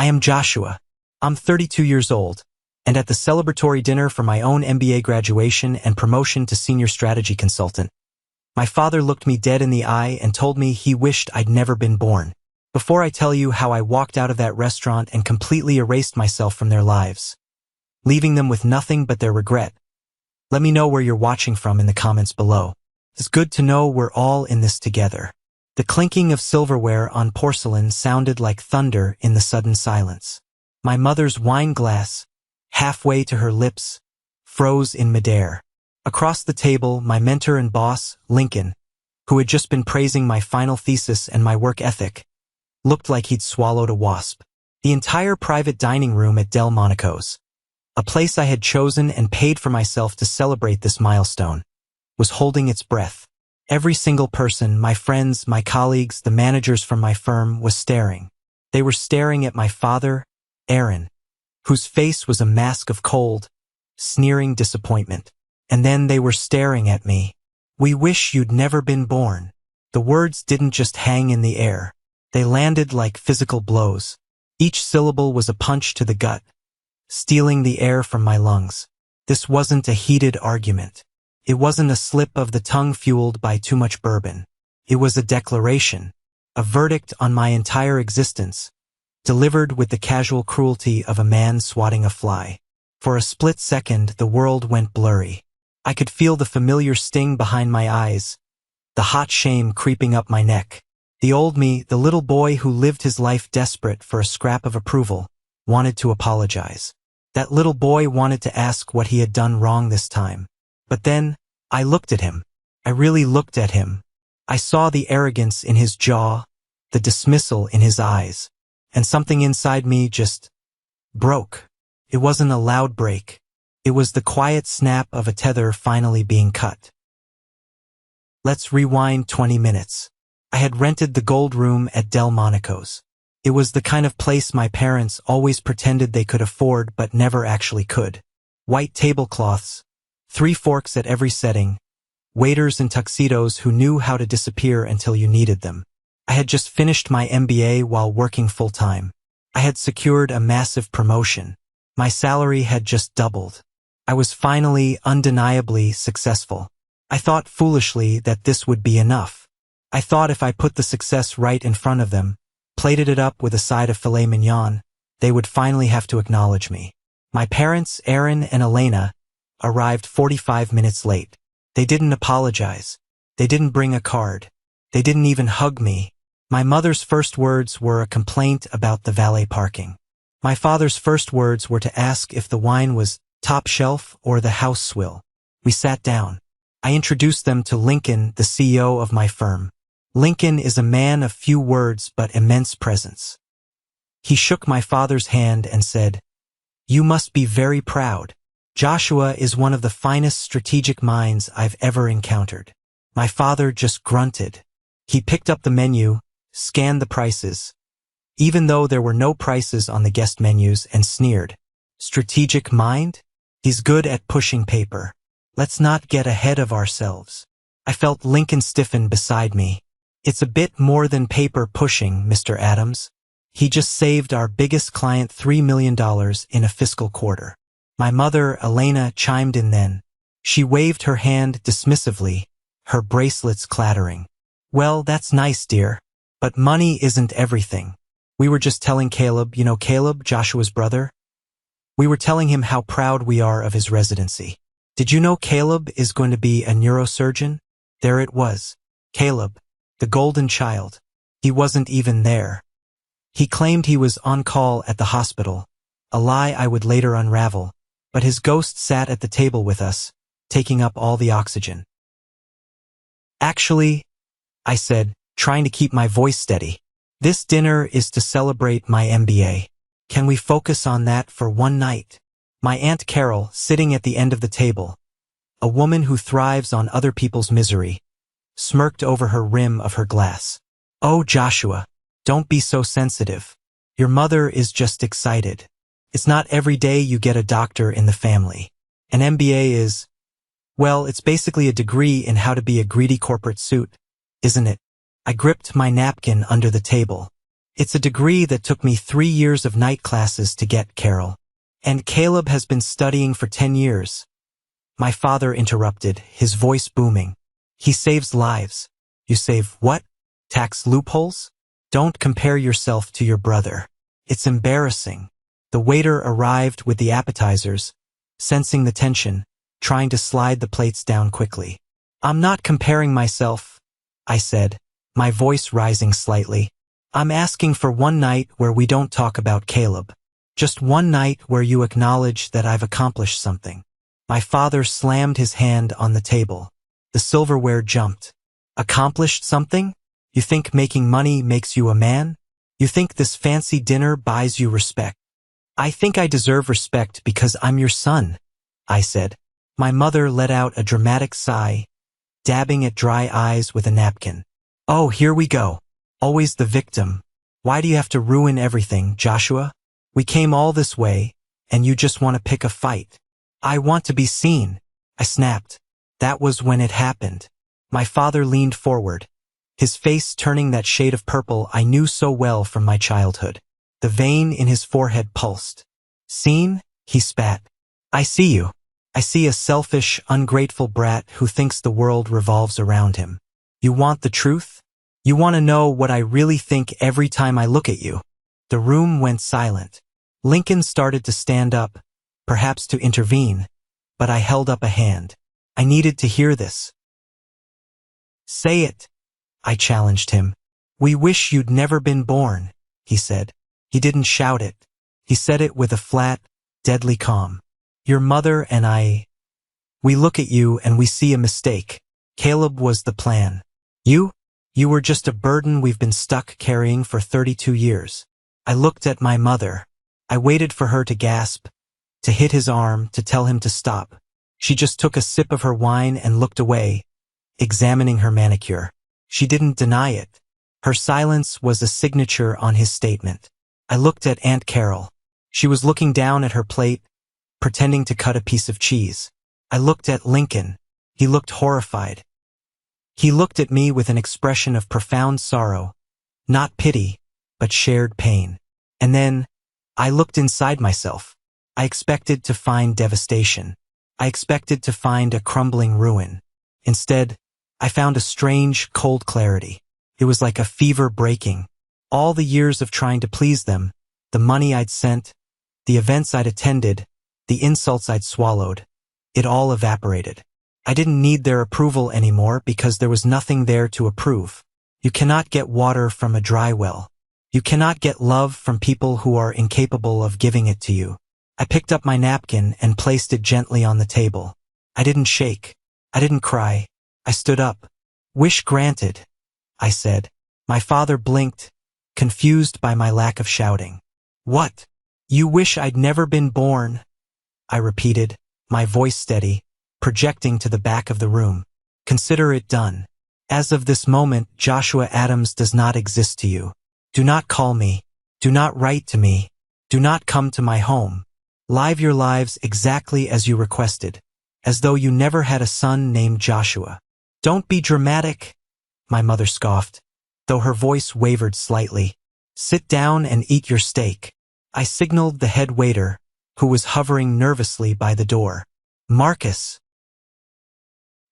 I am Joshua. I'm 32 years old, and at the celebratory dinner for my own MBA graduation and promotion to senior strategy consultant, my father looked me dead in the eye and told me he wished I'd never been born. Before I tell you how I walked out of that restaurant and completely erased myself from their lives, leaving them with nothing but their regret, let me know where you're watching from in the comments below. It's good to know we're all in this together. The clinking of silverware on porcelain sounded like thunder in the sudden silence. My mother's wine glass, halfway to her lips, froze in midair. Across the table, my mentor and boss, Lincoln, who had just been praising my final thesis and my work ethic, looked like he'd swallowed a wasp. The entire private dining room at Monaco's, a place I had chosen and paid for myself to celebrate this milestone, was holding its breath. Every single person, my friends, my colleagues, the managers from my firm, was staring. They were staring at my father, Aaron, whose face was a mask of cold, sneering disappointment. And then they were staring at me. We wish you'd never been born. The words didn't just hang in the air. They landed like physical blows. Each syllable was a punch to the gut, stealing the air from my lungs. This wasn't a heated argument. It wasn't a slip of the tongue fueled by too much bourbon. It was a declaration, a verdict on my entire existence, delivered with the casual cruelty of a man swatting a fly. For a split second, the world went blurry. I could feel the familiar sting behind my eyes, the hot shame creeping up my neck. The old me, the little boy who lived his life desperate for a scrap of approval, wanted to apologize. That little boy wanted to ask what he had done wrong this time. But then, I looked at him. I really looked at him. I saw the arrogance in his jaw, the dismissal in his eyes, and something inside me just broke. It wasn't a loud break. It was the quiet snap of a tether finally being cut. Let's rewind 20 minutes. I had rented the gold room at Monaco's. It was the kind of place my parents always pretended they could afford but never actually could. White tablecloths, 3 forks at every setting, waiters in tuxedos who knew how to disappear until you needed them. I had just finished my MBA while working full-time. I had secured a massive promotion. My salary had just doubled. I was finally, undeniably successful. I thought foolishly that this would be enough. I thought if I put the success right in front of them, plated it up with a side of filet mignon, they would finally have to acknowledge me. My parents, Aaron and Elena, arrived 45 minutes late. They didn't apologize. They didn't bring a card. They didn't even hug me. My mother's first words were a complaint about the valet parking. My father's first words were to ask if the wine was top shelf or the house swill. We sat down. I introduced them to Lincoln, the CEO of my firm. Lincoln is a man of few words but immense presence. He shook my father's hand and said, "You must be very proud. Joshua is one of the finest strategic minds I've ever encountered." My father just grunted. He picked up the menu, scanned the prices, even though there were no prices on the guest menus, and sneered. "Strategic mind? He's good at pushing paper. Let's not get ahead of ourselves." I felt Lincoln stiffen beside me. "It's a bit more than paper pushing, Mr. Adams. He just saved our biggest client $3 million in a fiscal quarter." My mother, Elena, chimed in then. She waved her hand dismissively, her bracelets clattering. "Well, that's nice, dear. But money isn't everything. We were just telling Caleb, you know Caleb, Joshua's brother? We were telling him how proud we are of his residency. Did you know Caleb is going to be a neurosurgeon?" There it was. Caleb, the golden child. He wasn't even there. He claimed he was on call at the hospital, a lie I would later unravel, but his ghost sat at the table with us, taking up all the oxygen. "Actually," I said, trying to keep my voice steady, "this dinner is to celebrate my MBA. Can we focus on that for one night?" My Aunt Carol, sitting at the end of the table, a woman who thrives on other people's misery, smirked over her rim of her glass. "Oh, Joshua, don't be so sensitive. Your mother is just excited. It's not every day you get a doctor in the family. An MBA is, well, it's basically a degree in how to be a greedy corporate suit, isn't it?" I gripped my napkin under the table. It's a degree that took me 3 years of night classes to get, Carol. And Caleb has been studying for 10 years. My father interrupted, his voice booming. He saves lives. You save what? Tax loopholes? Don't compare yourself to your brother. It's embarrassing. The waiter arrived with the appetizers, sensing the tension, trying to slide the plates down quickly. I'm not comparing myself, I said, my voice rising slightly. I'm asking for one night where we don't talk about Caleb. Just one night where you acknowledge that I've accomplished something. My father slammed his hand on the table. The silverware jumped. Accomplished something? You think making money makes you a man? You think this fancy dinner buys you respect? I think I deserve respect because I'm your son, I said. My mother let out a dramatic sigh, dabbing at dry eyes with a napkin. Oh, here we go. Always the victim. Why do you have to ruin everything, Joshua? We came all this way, and you just want to pick a fight. I want to be seen, I snapped. That was when it happened. My father leaned forward, his face turning that shade of purple I knew so well from my childhood. The vein in his forehead pulsed. Seen? He spat. I see you. I see a selfish, ungrateful brat who thinks the world revolves around him. You want the truth? You want to know what I really think every time I look at you? The room went silent. Lincoln started to stand up, perhaps to intervene, but I held up a hand. I needed to hear this. Say it, I challenged him. We wish you'd never been born, he said. He didn't shout it. He said it with a flat, deadly calm. Your mother and I, we look at you and we see a mistake. Caleb was the plan. You were just a burden we've been stuck carrying for 32 years. I looked at my mother. I waited for her to gasp, to hit his arm, to tell him to stop. She just took a sip of her wine and looked away, examining her manicure. She didn't deny it. Her silence was a signature on his statement. I looked at Aunt Carol. She was looking down at her plate, pretending to cut a piece of cheese. I looked at Lincoln. He looked horrified. He looked at me with an expression of profound sorrow, not pity, but shared pain. And then, I looked inside myself. I expected to find devastation. I expected to find a crumbling ruin. Instead, I found a strange, cold clarity. It was like a fever breaking. All the years of trying to please them, the money I'd sent, the events I'd attended, the insults I'd swallowed, it all evaporated. I didn't need their approval anymore because there was nothing there to approve. You cannot get water from a dry well. You cannot get love from people who are incapable of giving it to you. I picked up my napkin and placed it gently on the table. I didn't shake. I didn't cry. I stood up. Wish granted, I said. My father blinked, confused by my lack of shouting. What? You wish I'd never been born? I repeated, my voice steady, projecting to the back of the room. Consider it done. As of this moment, Joshua Adams does not exist to you. Do not call me. Do not write to me. Do not come to my home. Live your lives exactly as you requested, as though you never had a son named Joshua. Don't be dramatic, my mother scoffed, though her voice wavered slightly. Sit down and eat your steak. I signaled the head waiter, who was hovering nervously by the door. Marcus.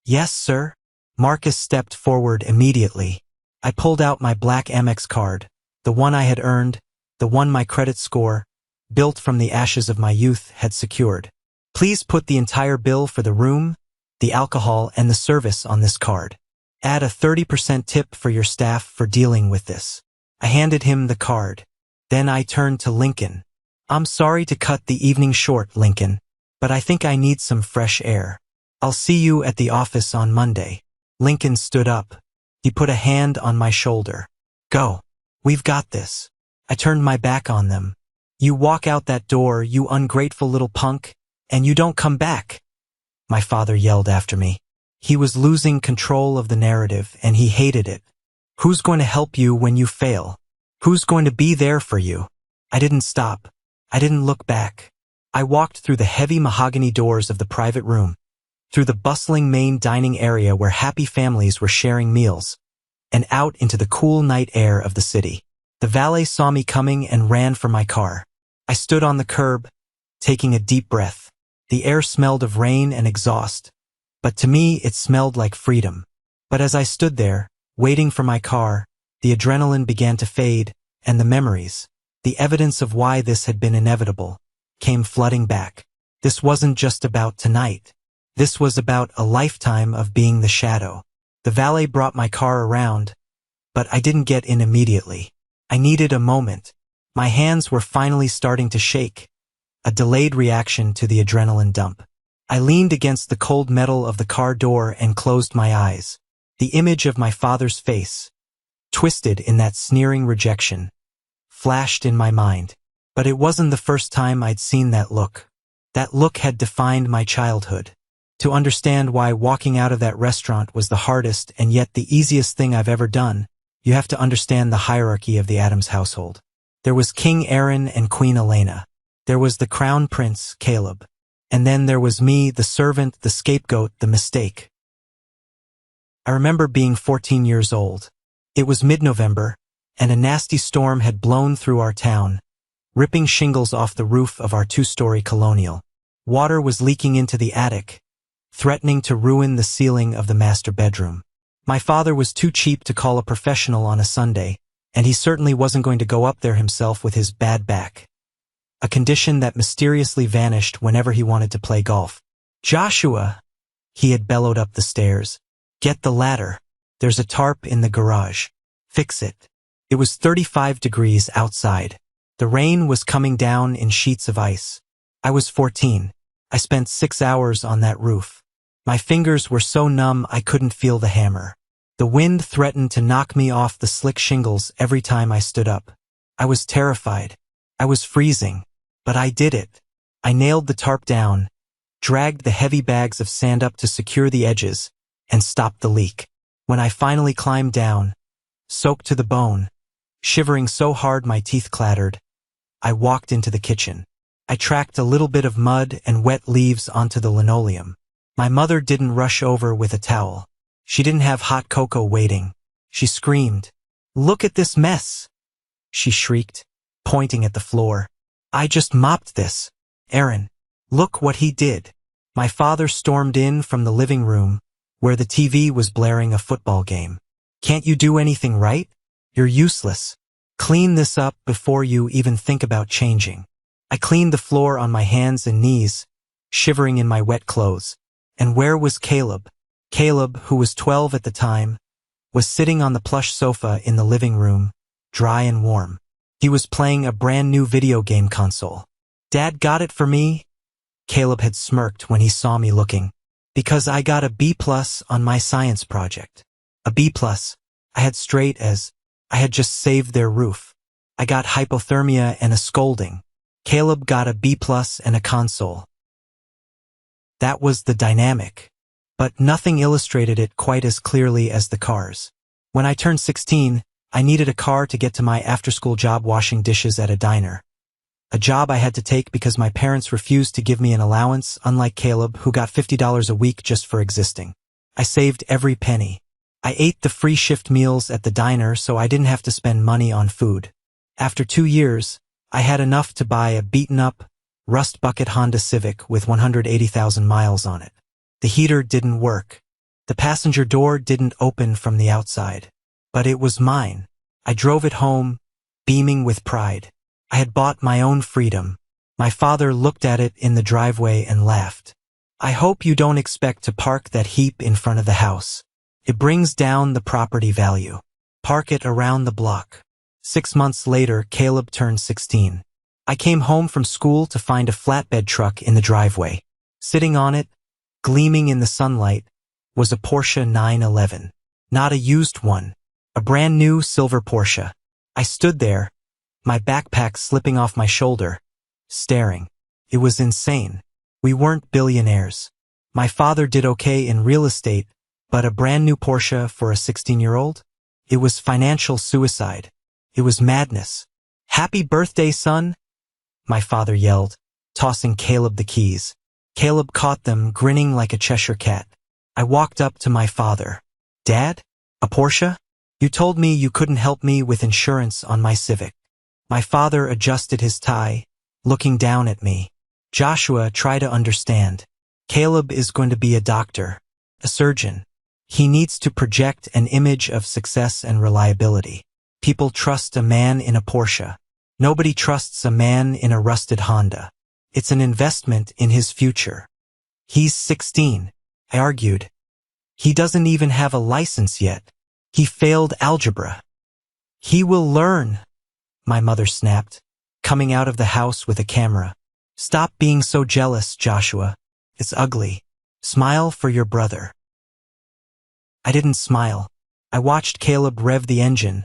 Yes, sir. Marcus stepped forward immediately. I pulled out my black Amex card, the one I had earned, the one my credit score, built from the ashes of my youth, had secured. Please put the entire bill for the room, the alcohol, and the service on this card. Add a 30% tip for your staff for dealing with this. I handed him the card. Then I turned to Lincoln. I'm sorry to cut the evening short, Lincoln, but I think I need some fresh air. I'll see you at the office on Monday. Lincoln stood up. He put a hand on my shoulder. Go. We've got this. I turned my back on them. You walk out that door, you ungrateful little punk, and you don't come back. My father yelled after me. He was losing control of the narrative, and he hated it. Who's going to help you when you fail? Who's going to be there for you? I didn't stop. I didn't look back. I walked through the heavy mahogany doors of the private room, through the bustling main dining area where happy families were sharing meals, and out into the cool night air of the city. The valet saw me coming and ran for my car. I stood on the curb, taking a deep breath. The air smelled of rain and exhaust, but to me it smelled like freedom. But as I stood there, waiting for my car, the adrenaline began to fade, and the memories, the evidence of why this had been inevitable, came flooding back. This wasn't just about tonight. This was about a lifetime of being the shadow. The valet brought my car around, but I didn't get in immediately. I needed a moment. My hands were finally starting to shake, a delayed reaction to the adrenaline dump. I leaned against the cold metal of the car door and closed my eyes. The image of my father's face, twisted in that sneering rejection, flashed in my mind. But it wasn't the first time I'd seen that look. That look had defined my childhood. To understand why walking out of that restaurant was the hardest and yet the easiest thing I've ever done, you have to understand the hierarchy of the Addams household. There was King Aaron and Queen Elena. There was the Crown Prince, Caleb. And then there was me, the servant, the scapegoat, the mistake. I remember being 14 years old. It was mid-November, and a nasty storm had blown through our town, ripping shingles off the roof of our two-story colonial. Water was leaking into the attic, threatening to ruin the ceiling of the master bedroom. My father was too cheap to call a professional on a Sunday, and he certainly wasn't going to go up there himself with his bad back, a condition that mysteriously vanished whenever he wanted to play golf. "Joshua," he had bellowed up the stairs, "get the ladder. There's a tarp in the garage. Fix it." It was 35 degrees outside. The rain was coming down in sheets of ice. I was 14. I spent 6 hours on that roof. My fingers were so numb I couldn't feel the hammer. The wind threatened to knock me off the slick shingles every time I stood up. I was terrified. I was freezing. But I did it. I nailed the tarp down, dragged the heavy bags of sand up to secure the edges, and stopped the leak. When I finally climbed down, soaked to the bone, shivering so hard my teeth clattered, I walked into the kitchen. I tracked a little bit of mud and wet leaves onto the linoleum. My mother didn't rush over with a towel. She didn't have hot cocoa waiting. She screamed, "Look at this mess!" she shrieked, pointing at the floor. "I just mopped this. Aaron, look what he did." My father stormed in from the living room, where the TV was blaring a football game. "Can't you do anything right? You're useless. Clean this up before you even think about changing." I cleaned the floor on my hands and knees, shivering in my wet clothes. And where was Caleb? Caleb, who was 12 at the time, was sitting on the plush sofa in the living room, dry and warm. He was playing a brand new video game console. "Dad got it for me?" Caleb had smirked when he saw me looking. "Because I got a B+ on my science project." A B+. I had straight A's. I had just saved their roof. I got hypothermia and a scolding. Caleb got a B+ and a console. That was the dynamic. But nothing illustrated it quite as clearly as the cars. When I turned 16, I needed a car to get to my after-school job washing dishes at a diner. A job I had to take because my parents refused to give me an allowance, unlike Caleb, who got $50 a week just for existing. I saved every penny. I ate the free shift meals at the diner so I didn't have to spend money on food. After 2 years, I had enough to buy a beaten-up, rust-bucket Honda Civic with 180,000 miles on it. The heater didn't work. The passenger door didn't open from the outside. But it was mine. I drove it home, beaming with pride. I had bought my own freedom. My father looked at it in the driveway and laughed. "I hope you don't expect to park that heap in front of the house. It brings down the property value. Park it around the block." 6 months later, Caleb turned 16. I came home from school to find a flatbed truck in the driveway. Sitting on it, gleaming in the sunlight, was a Porsche 911. Not a used one. A brand new silver Porsche. I stood there, my backpack slipping off my shoulder, staring. It was insane. We weren't billionaires. My father did okay in real estate, but a brand new Porsche for a 16-year-old? It was financial suicide. It was madness. "Happy birthday, son!" my father yelled, tossing Caleb the keys. Caleb caught them, grinning like a Cheshire cat. I walked up to my father. "Dad? A Porsche?" You told me you couldn't help me with insurance on my Civic. My father adjusted his tie, looking down at me. Joshua, try to understand. Caleb is going to be a doctor, a surgeon. He needs to project an image of success and reliability. People trust a man in a Porsche. Nobody trusts a man in a rusted Honda. It's an investment in his future. He's 16, I argued. He doesn't even have a license yet. He failed algebra. He will learn, my mother snapped, coming out of the house with a camera. Stop being so jealous, Joshua. It's ugly. Smile for your brother. I didn't smile. I watched Caleb rev the engine,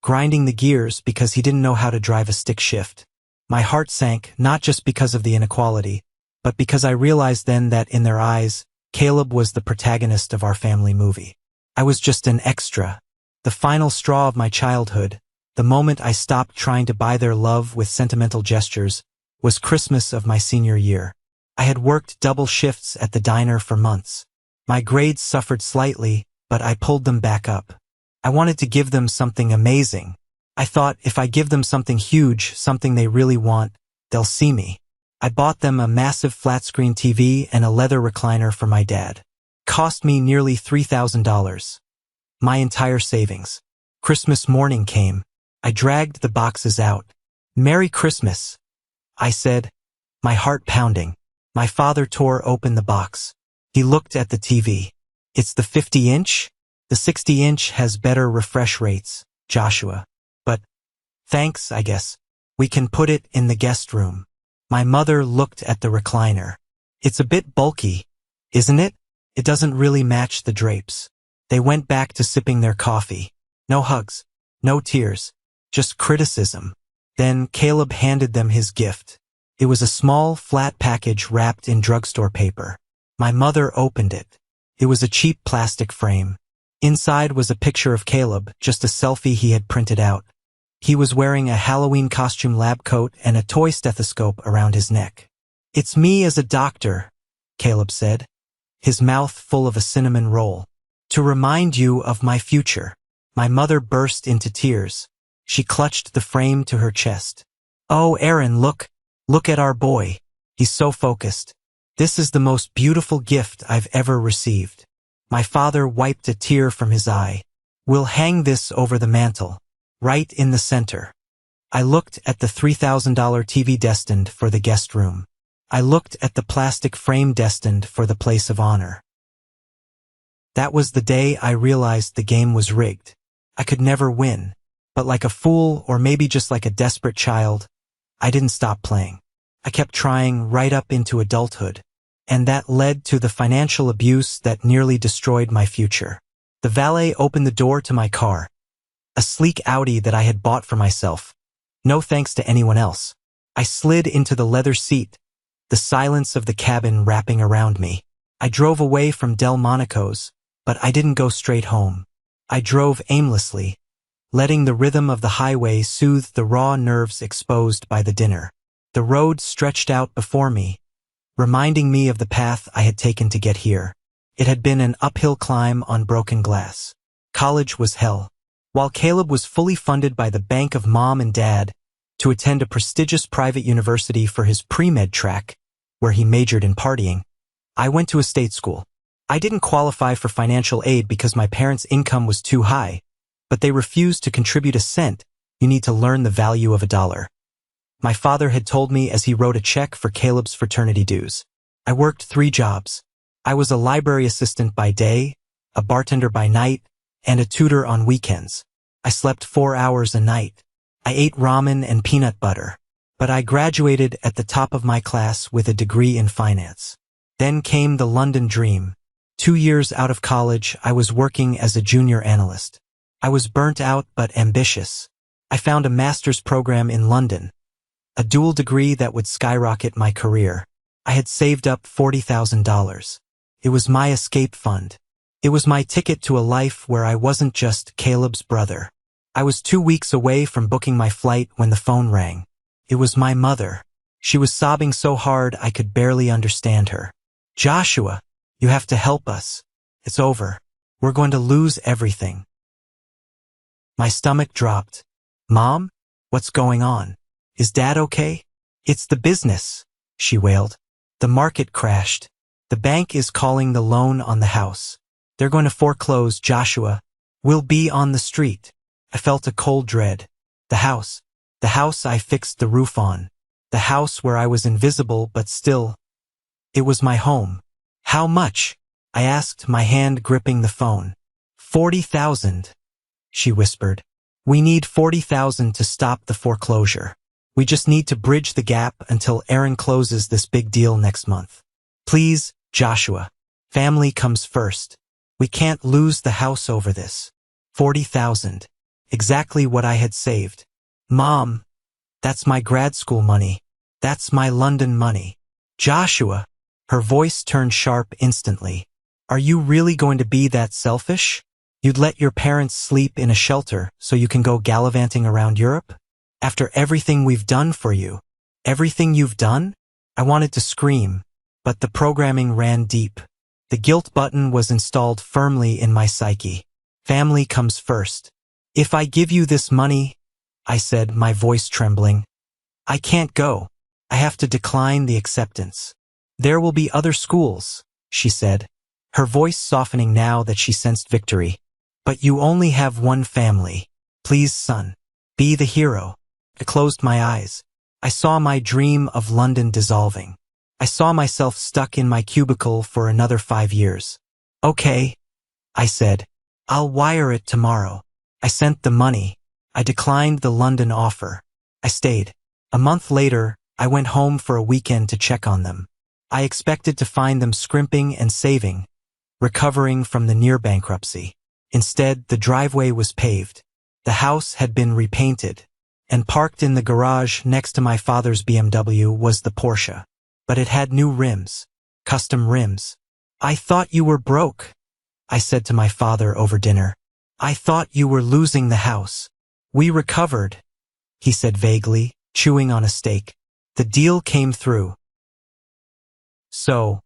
grinding the gears because he didn't know how to drive a stick shift. My heart sank, not just because of the inequality, but because I realized then that in their eyes, Caleb was the protagonist of our family movie. I was just an extra, the final straw of my childhood. The moment I stopped trying to buy their love with sentimental gestures was Christmas of my senior year. I had worked double shifts at the diner for months. My grades suffered slightly, but I pulled them back up. I wanted to give them something amazing. I thought if I give them something huge, something they really want, they'll see me. I bought them a massive flat-screen TV and a leather recliner for my dad. Cost me nearly $3,000. My entire savings. Christmas morning came. I dragged the boxes out. Merry Christmas, I said, my heart pounding. My father tore open the box. He looked at the TV. It's the 50-inch? The 60-inch has better refresh rates, Joshua. But, thanks, I guess. We can put it in the guest room. My mother looked at the recliner. It's a bit bulky, isn't it? It doesn't really match the drapes. They went back to sipping their coffee. No hugs, no tears, just criticism. Then Caleb handed them his gift. It was a small, flat package wrapped in drugstore paper. My mother opened it. It was a cheap plastic frame. Inside was a picture of Caleb, just a selfie he had printed out. He was wearing a Halloween costume lab coat and a toy stethoscope around his neck. It's me as a doctor, Caleb said, his mouth full of a cinnamon roll. To remind you of my future. My mother burst into tears. She clutched the frame to her chest. Oh, Aaron, look at our boy. He's so focused. This is the most beautiful gift I've ever received. My father wiped a tear from his eye. We'll hang this over the mantel, right in the center. I looked at the $3,000 TV destined for the guest room. I looked at the plastic frame destined for the place of honor. That was the day I realized the game was rigged. I could never win. But like a fool, or maybe just like a desperate child, I didn't stop playing. I kept trying right up into adulthood. And that led to the financial abuse that nearly destroyed my future. The valet opened the door to my car. A sleek Audi that I had bought for myself. No thanks to anyone else. I slid into the leather seat, the silence of the cabin wrapping around me. I drove away from Monaco's, but I didn't go straight home. I drove aimlessly, letting the rhythm of the highway soothe the raw nerves exposed by the dinner. The road stretched out before me, reminding me of the path I had taken to get here. It had been an uphill climb on broken glass. College was hell. While Caleb was fully funded by the bank of mom and dad to attend a prestigious private university for his pre-med track, where he majored in partying, I went to a state school. I didn't qualify for financial aid because my parents' income was too high, but they refused to contribute a cent. You need to learn the value of a dollar. My father had told me as he wrote a check for Caleb's fraternity dues. I worked 3 jobs. I was a library assistant by day, a bartender by night, and a tutor on weekends. I slept 4 hours a night. I ate ramen and peanut butter. But I graduated at the top of my class with a degree in finance. Then came the London dream. 2 years out of college, I was working as a junior analyst. I was burnt out but ambitious. I found a master's program in London, a dual degree that would skyrocket my career. I had saved up $40,000. It was my escape fund. It was my ticket to a life where I wasn't just Caleb's brother. I was 2 weeks away from booking my flight when the phone rang. It was my mother. She was sobbing so hard I could barely understand her. Joshua, you have to help us. It's over. We're going to lose everything. My stomach dropped. Mom? What's going on? Is Dad okay? It's the business, she wailed. The market crashed. The bank is calling the loan on the house. They're going to foreclose, Joshua. We'll be on the street. I felt a cold dread. The house I fixed the roof on. The house where I was invisible but still. It was my home. How much? I asked, my hand gripping the phone. 40,000, she whispered. We need 40,000 to stop the foreclosure. We just need to bridge the gap until Aaron closes this big deal next month. Please, Joshua. Family comes first. We can't lose the house over this. 40,000. Exactly what I had saved. Mom, that's my grad school money. That's my London money. Joshua. Her voice turned sharp instantly. Are you really going to be that selfish? You'd let your parents sleep in a shelter so you can go gallivanting around Europe? After everything we've done for you? Everything you've done? I wanted to scream, but the programming ran deep. The guilt button was installed firmly in my psyche. Family comes first. If I give you this money, I said, my voice trembling, I can't go. I have to decline the acceptance. There will be other schools, she said, her voice softening now that she sensed victory. But you only have one family. Please, son, be the hero. I closed my eyes. I saw my dream of London dissolving. I saw myself stuck in my cubicle for another 5 years. Okay, I said. I'll wire it tomorrow. I sent the money. I declined the London offer. I stayed. A month later, I went home for a weekend to check on them. I expected to find them scrimping and saving, recovering from the near bankruptcy. Instead, the driveway was paved. The house had been repainted, and parked in the garage next to my father's BMW was the Porsche. But it had new rims, custom rims. I thought you were broke, I said to my father over dinner. I thought you were losing the house. We recovered, he said vaguely, chewing on a steak. The deal came through. So,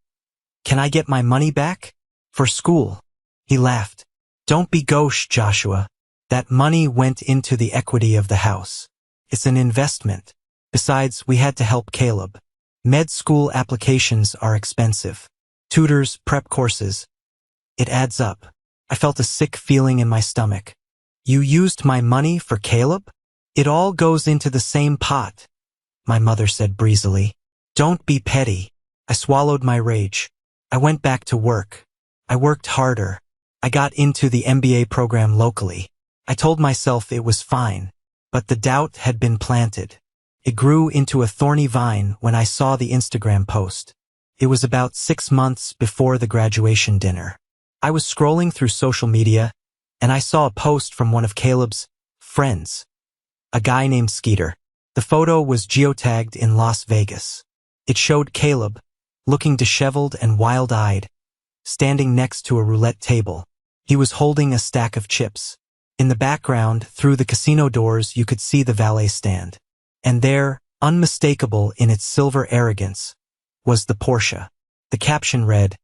can I get my money back? For school. He laughed. Don't be gauche, Joshua. That money went into the equity of the house. It's an investment. Besides, we had to help Caleb. Med school applications are expensive. Tutors, prep courses. It adds up. I felt a sick feeling in my stomach. You used my money for Caleb? It all goes into the same pot, my mother said breezily. Don't be petty. I swallowed my rage. I went back to work. I worked harder. I got into the MBA program locally. I told myself it was fine, but the doubt had been planted. It grew into a thorny vine when I saw the Instagram post. It was about 6 months before the graduation dinner. I was scrolling through social media, and I saw a post from one of Caleb's friends, a guy named Skeeter. The photo was geotagged in Las Vegas. It showed Caleb, looking disheveled and wild-eyed, standing next to a roulette table. He was holding a stack of chips. In the background, through the casino doors, you could see the valet stand. And there, unmistakable in its silver arrogance, was the Porsche. The caption read,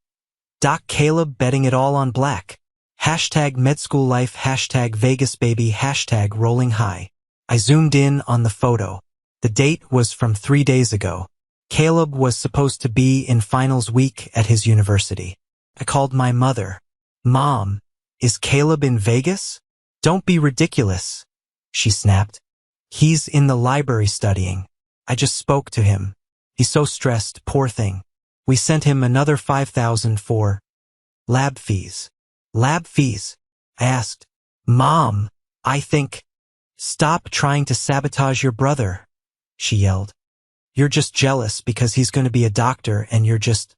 Doc Caleb betting it all on black. Hashtag medschoollife, hashtag Vegas baby, hashtag rolling high. I zoomed in on the photo. The date was from 3 days ago. Caleb was supposed to be in finals week at his university. I called my mother. Mom, is Caleb in Vegas? Don't be ridiculous, she snapped. He's in the library studying. I just spoke to him. He's so stressed, poor thing. We sent him another 5,000 for lab fees. Lab fees? I asked. Mom, I think. Stop trying to sabotage your brother, she yelled. You're just jealous because he's going to be a doctor and you're just...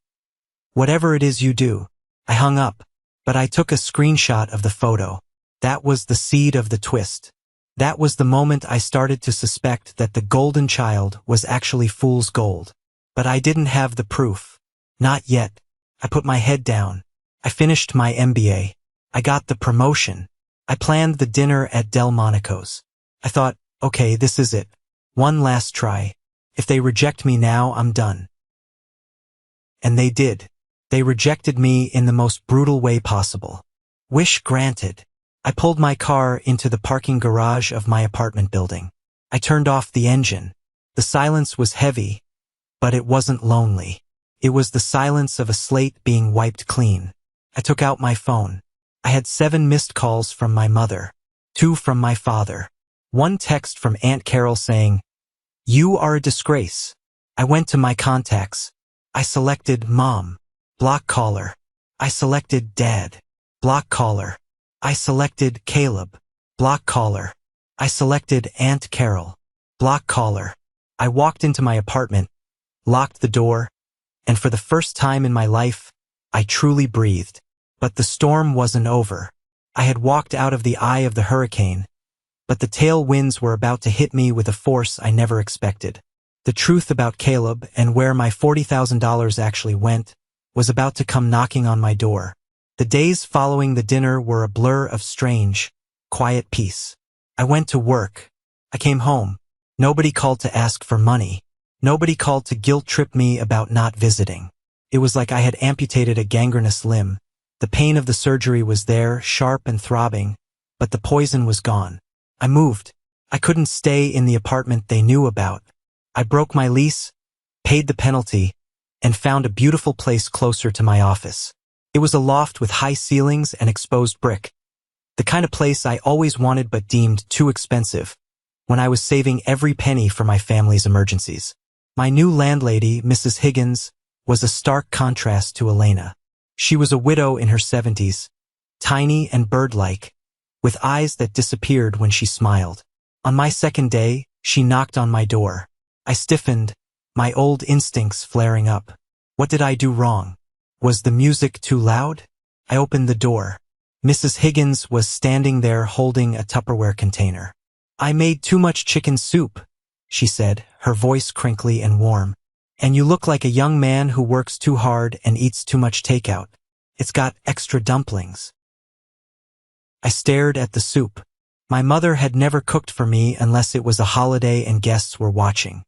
Whatever it is you do. I hung up, but I took a screenshot of the photo. That was the seed of the twist. That was the moment I started to suspect that the golden child was actually fool's gold. But I didn't have the proof. Not yet. I put my head down. I finished my MBA. I got the promotion. I planned the dinner at Monaco's. I thought, okay, this is it. One last try. If they reject me now, I'm done. And they did. They rejected me in the most brutal way possible. Wish granted. I pulled my car into the parking garage of my apartment building. I turned off the engine. The silence was heavy, but it wasn't lonely. It was the silence of a slate being wiped clean. I took out my phone. I had 7 missed calls from my mother, 2 from my father, 1 text from Aunt Carol saying, "You are a disgrace." I went to my contacts. I selected Mom, block caller. I selected Dad, block caller. I selected Caleb, block caller. I selected Aunt Carol, block caller. I walked into my apartment, locked the door, and for the first time in my life, I truly breathed. But the storm wasn't over. I had walked out of the eye of the hurricane, but the tailwinds were about to hit me with a force I never expected. The truth about Caleb and where my $40,000 actually went was about to come knocking on my door. The days following the dinner were a blur of strange, quiet peace. I went to work. I came home. Nobody called to ask for money. Nobody called to guilt-trip me about not visiting. It was like I had amputated a gangrenous limb. The pain of the surgery was there, sharp and throbbing, but the poison was gone. I moved. I couldn't stay in the apartment they knew about. I broke my lease, paid the penalty, and found a beautiful place closer to my office. It was a loft with high ceilings and exposed brick. The kind of place I always wanted but deemed too expensive when I was saving every penny for my family's emergencies. My new landlady, Mrs. Higgins, was a stark contrast to Elena. She was a widow in her 70s, tiny and bird-like, with eyes that disappeared when she smiled. On my second day, she knocked on my door. I stiffened, my old instincts flaring up. What did I do wrong? Was the music too loud? I opened the door. Mrs. Higgins was standing there holding a Tupperware container. "I made too much chicken soup," she said, her voice crinkly and warm. "And you look like a young man who works too hard and eats too much takeout. It's got extra dumplings." I stared at the soup. My mother had never cooked for me unless it was a holiday and guests were watching.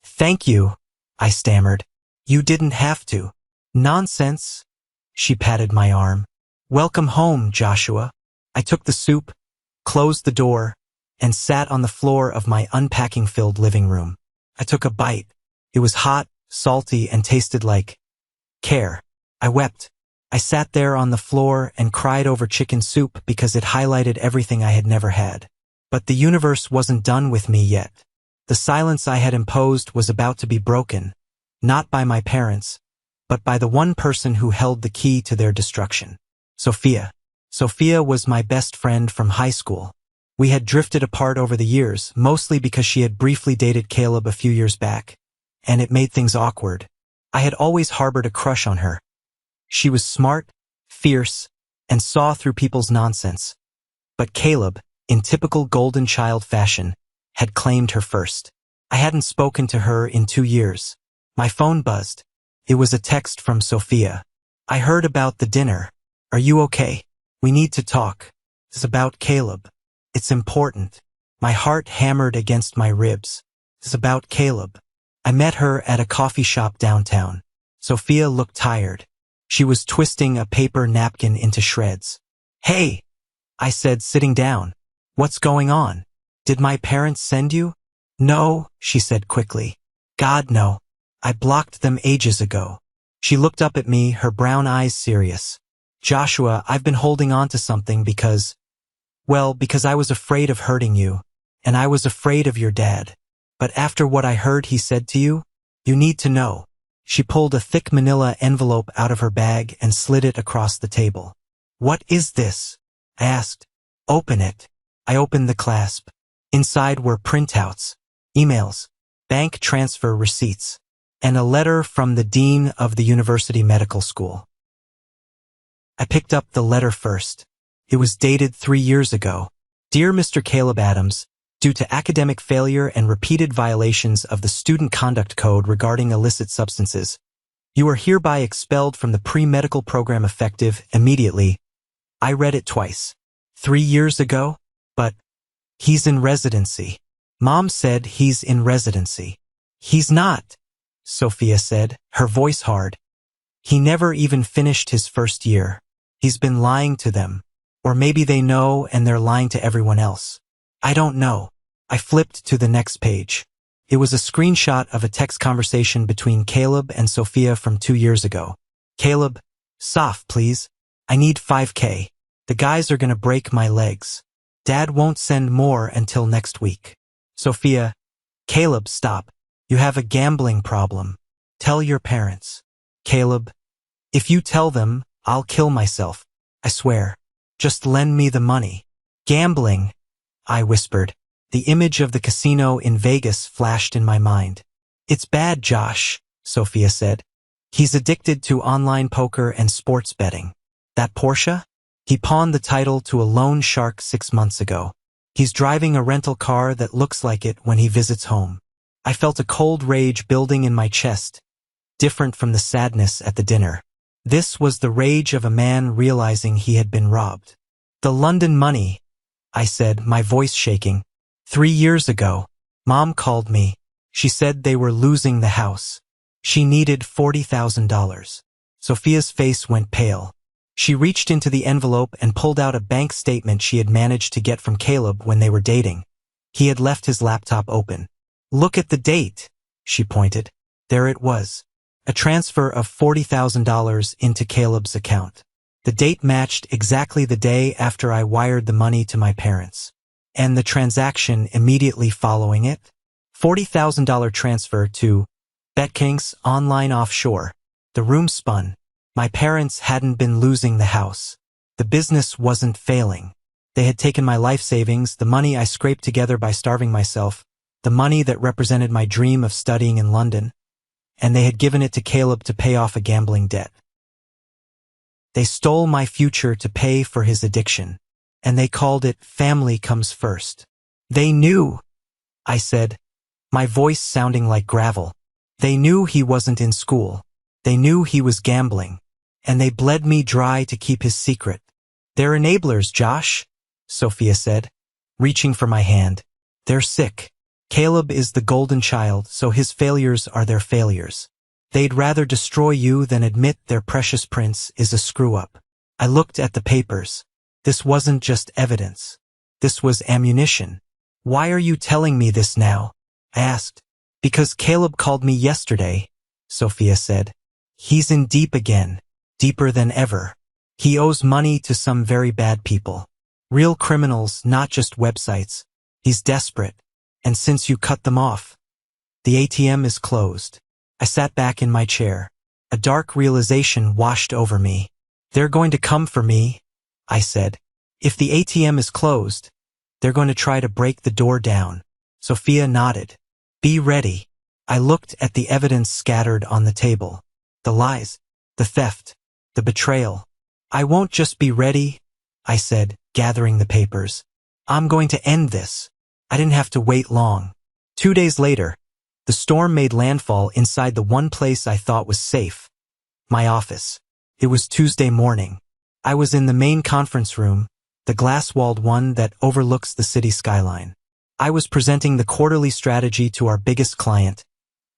"Thank you," I stammered. "You didn't have to." "Nonsense." She patted my arm. "Welcome home, Joshua." I took the soup, closed the door, and sat on the floor of my unpacking-filled living room. I took a bite. It was hot, salty, and tasted like care. I wept. I sat there on the floor and cried over chicken soup because it highlighted everything I had never had. But the universe wasn't done with me yet. The silence I had imposed was about to be broken, not by my parents, but by the one person who held the key to their destruction. Sophia. Sophia was my best friend from high school. We had drifted apart over the years, mostly because she had briefly dated Caleb a few years back, and it made things awkward. I had always harbored a crush on her. She was smart, fierce, and saw through people's nonsense. But Caleb, in typical golden child fashion, had claimed her first. I hadn't spoken to her in 2 years. My phone buzzed. It was a text from Sophia. "I heard about the dinner. Are you okay? We need to talk. It's about Caleb. It's important." My heart hammered against my ribs. It's about Caleb. I met her at a coffee shop downtown. Sophia looked tired. She was twisting a paper napkin into shreds. "Hey," I said, sitting down. "What's going on? Did my parents send you?" "No," she said quickly. "God, no. I blocked them ages ago." She looked up at me, her brown eyes serious. "Joshua, I've been holding on to something because I was afraid of hurting you, and I was afraid of your dad. But after what I heard he said to you, you need to know." She pulled a thick manila envelope out of her bag and slid it across the table. "What is this?" I asked. "Open it." I opened the clasp. Inside were printouts, emails, bank transfer receipts, and a letter from the dean of the university medical school. I picked up the letter first. It was dated 3 years ago. "Dear Mr. Caleb Adams, due to academic failure and repeated violations of the Student Conduct Code regarding illicit substances, you are hereby expelled from the pre-medical program effective immediately." I read it twice. 3 years ago? But he's in residency. Mom said he's in residency. "He's not," Sophia said, her voice hard. "He never even finished his first year. He's been lying to them. Or maybe they know and they're lying to everyone else. I don't know. I flipped to the next page. It was a screenshot of a text conversation between Caleb and Sophia from 2 years ago. Caleb, "Soph, please. I need 5K. The guys are gonna break my legs. Dad won't send more until next week." Sophia, "Caleb, stop. You have a gambling problem. Tell your parents." Caleb, "If you tell them, I'll kill myself. I swear. Just lend me the money." "Gambling," I whispered. The image of the casino in Vegas flashed in my mind. "It's bad, Josh," Sophia said. "He's addicted to online poker and sports betting. That Porsche? He pawned the title to a loan shark 6 months ago. He's driving a rental car that looks like it when he visits home." I felt a cold rage building in my chest, different from the sadness at the dinner. This was the rage of a man realizing he had been robbed. "The London money," I said, my voice shaking. 3 years ago, Mom called me. She said they were losing the house. She needed $40,000. Sophia's face went pale. She reached into the envelope and pulled out a bank statement she had managed to get from Caleb when they were dating. He had left his laptop open. "Look at the date," she pointed. There it was. A transfer of $40,000 into Caleb's account. The date matched exactly the day after I wired the money to my parents. And the transaction immediately following it? $40,000 transfer to BetKings online offshore. The room spun. My parents hadn't been losing the house. The business wasn't failing. They had taken my life savings, the money I scraped together by starving myself, the money that represented my dream of studying in London, and they had given it to Caleb to pay off a gambling debt. They stole my future to pay for his addiction, and they called it family comes first. "They knew," I said, my voice sounding like gravel. "They knew he wasn't in school. They knew he was gambling, and they bled me dry to keep his secret. They're enablers, Josh," Sophia said, reaching for my hand. "They're sick. Caleb is the golden child, so his failures are their failures. They'd rather destroy you than admit their precious prince is a screw-up." I looked at the papers. This wasn't just evidence. This was ammunition. "Why are you telling me this now?" I asked. "Because Caleb called me yesterday," Sophia said. "He's in deep again, deeper than ever. He owes money to some very bad people. Real criminals, not just websites. He's desperate. And since you cut them off, the ATM is closed." I sat back in my chair. A dark realization washed over me. "They're going to come for me," I said. "If the ATM is closed, they're going to try to break the door down." Sophia nodded. "Be ready." I looked at the evidence scattered on the table. The lies, the theft, the betrayal. "I won't just be ready," I said, gathering the papers. "I'm going to end this." I didn't have to wait long. 2 days later, the storm made landfall inside the one place I thought was safe, my office. It was Tuesday morning. I was in the main conference room, the glass-walled one that overlooks the city skyline. I was presenting the quarterly strategy to our biggest client,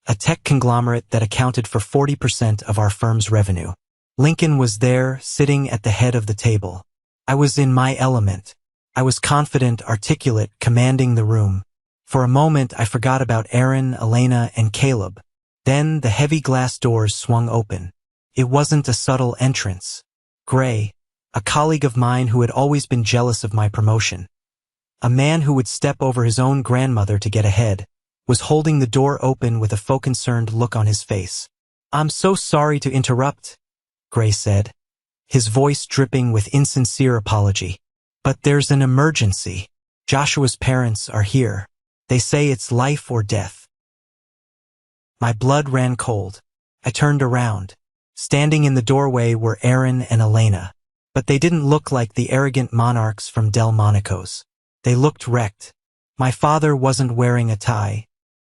a tech conglomerate that accounted for 40% of our firm's revenue. Lincoln was there, sitting at the head of the table. I was in my element. I was confident, articulate, commanding the room. For a moment, I forgot about Aaron, Elena, and Caleb. Then the heavy glass doors swung open. It wasn't a subtle entrance. Gray, a colleague of mine who had always been jealous of my promotion, a man who would step over his own grandmother to get ahead, was holding the door open with a faux-concerned look on his face. "I'm so sorry to interrupt," Gray said, his voice dripping with insincere apology. "But there's an emergency. Joshua's parents are here. They say it's life or death." My blood ran cold. I turned around. Standing in the doorway were Aaron and Elena. But they didn't look like the arrogant monarchs from Monaco's. They looked wrecked. My father wasn't wearing a tie.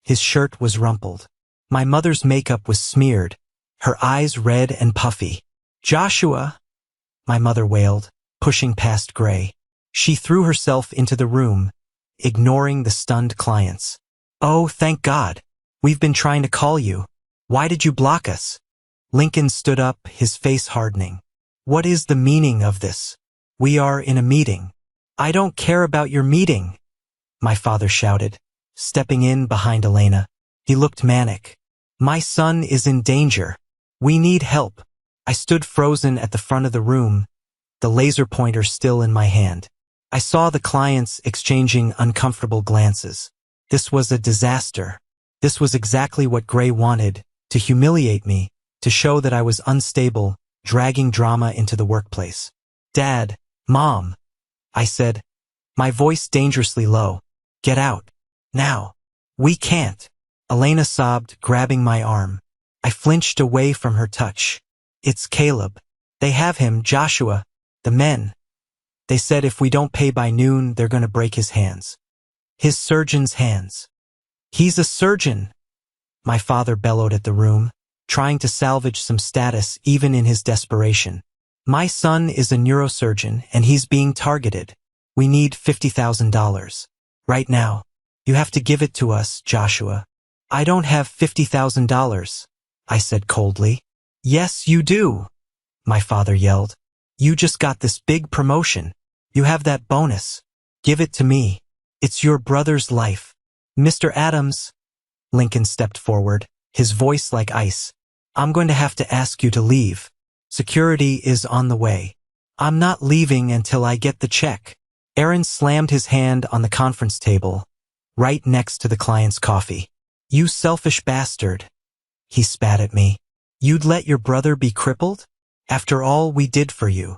His shirt was rumpled. My mother's makeup was smeared, her eyes red and puffy. "Joshua," my mother wailed, pushing past Gray. She threw herself into the room, ignoring the stunned clients. "Oh, thank God. We've been trying to call you. Why did you block us?" Lincoln stood up, his face hardening. "What is the meaning of this? We are in a meeting. I don't care about your meeting, my father shouted, stepping in behind Elena. He looked manic. My son is in danger. We need help. I stood frozen at the front of the room, the laser pointer still in my hand. I saw the clients exchanging uncomfortable glances. This was a disaster. This was exactly what Gray wanted, to humiliate me, to show that I was unstable, dragging drama into the workplace. Dad, Mom, I said, my voice dangerously low. Get out. Now. We can't. Elena sobbed, grabbing my arm. I flinched away from her touch. It's Caleb. They have him, Joshua. The men. They said if we don't pay by noon, they're gonna break his hands. His surgeon's hands. He's a surgeon. My father bellowed at the room, trying to salvage some status even in his desperation. My son is a neurosurgeon and he's being targeted. We need $50,000. Right now. You have to give it to us, Joshua. I don't have $50,000, I said coldly. Yes, you do, my father yelled. You just got this big promotion. You have that bonus. Give it to me. It's your brother's life. Mr. Adams, Lincoln stepped forward, his voice like ice. I'm going to have to ask you to leave. Security is on the way. I'm not leaving until I get the check. Aaron slammed his hand on the conference table, right next to the client's coffee. You selfish bastard, he spat at me. You'd let your brother be crippled? After all we did for you.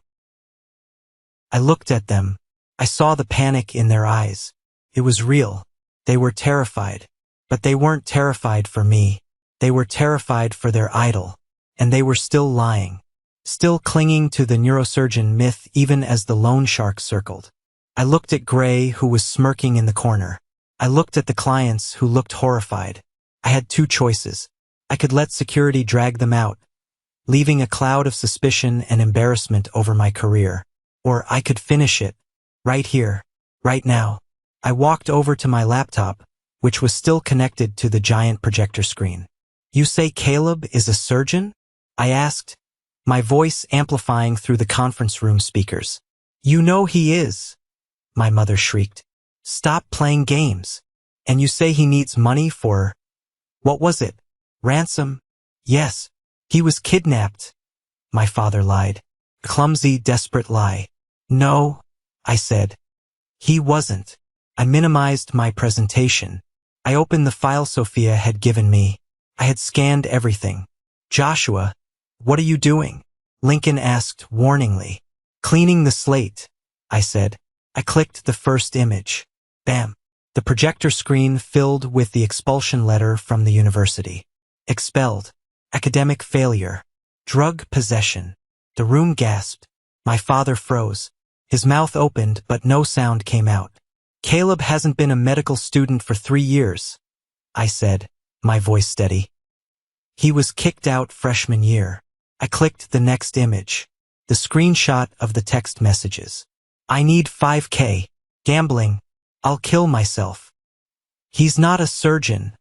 I looked at them. I saw the panic in their eyes. It was real. They were terrified. But they weren't terrified for me. They were terrified for their idol. And they were still lying. Still clinging to the neurosurgeon myth even as the loan shark circled. I looked at Gray, who was smirking in the corner. I looked at the clients, who looked horrified. I had two choices. I could let security drag them out, leaving a cloud of suspicion and embarrassment over my career. Or I could finish it, right here, right now. I walked over to my laptop, which was still connected to the giant projector screen. You say Caleb is a surgeon? I asked, my voice amplifying through the conference room speakers. You know he is, my mother shrieked. Stop playing games. And you say he needs money for… What was it? Ransom? Yes. He was kidnapped, my father lied. Clumsy, desperate lie. No, I said. He wasn't. I minimized my presentation. I opened the file Sophia had given me. I had scanned everything. Joshua, what are you doing? Lincoln asked warningly. Cleaning the slate, I said. I clicked the first image. Bam. The projector screen filled with the expulsion letter from the university. Expelled. Academic failure. Drug possession. The room gasped. My father froze. His mouth opened, but no sound came out. Caleb hasn't been a medical student for 3 years, I said, my voice steady. He was kicked out freshman year. I clicked the next image. The screenshot of the text messages. I need $5K. Gambling. I'll kill myself. He's not a surgeon,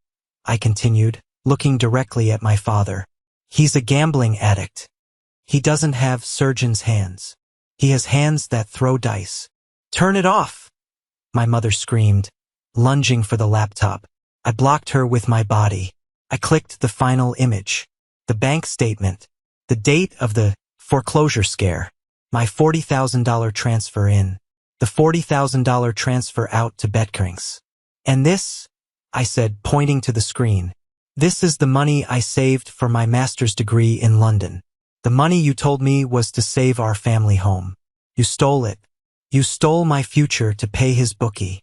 I continued, looking directly at my father. He's a gambling addict. He doesn't have surgeon's hands. He has hands that throw dice. Turn it off, my mother screamed, lunging for the laptop. I blocked her with my body. I clicked the final image. The bank statement. The date of the foreclosure scare. My $40,000 transfer in. The $40,000 transfer out to Betkrings. And this, I said, pointing to the screen. This is the money I saved for my master's degree in London. The money you told me was to save our family home. You stole it. You stole my future to pay his bookie.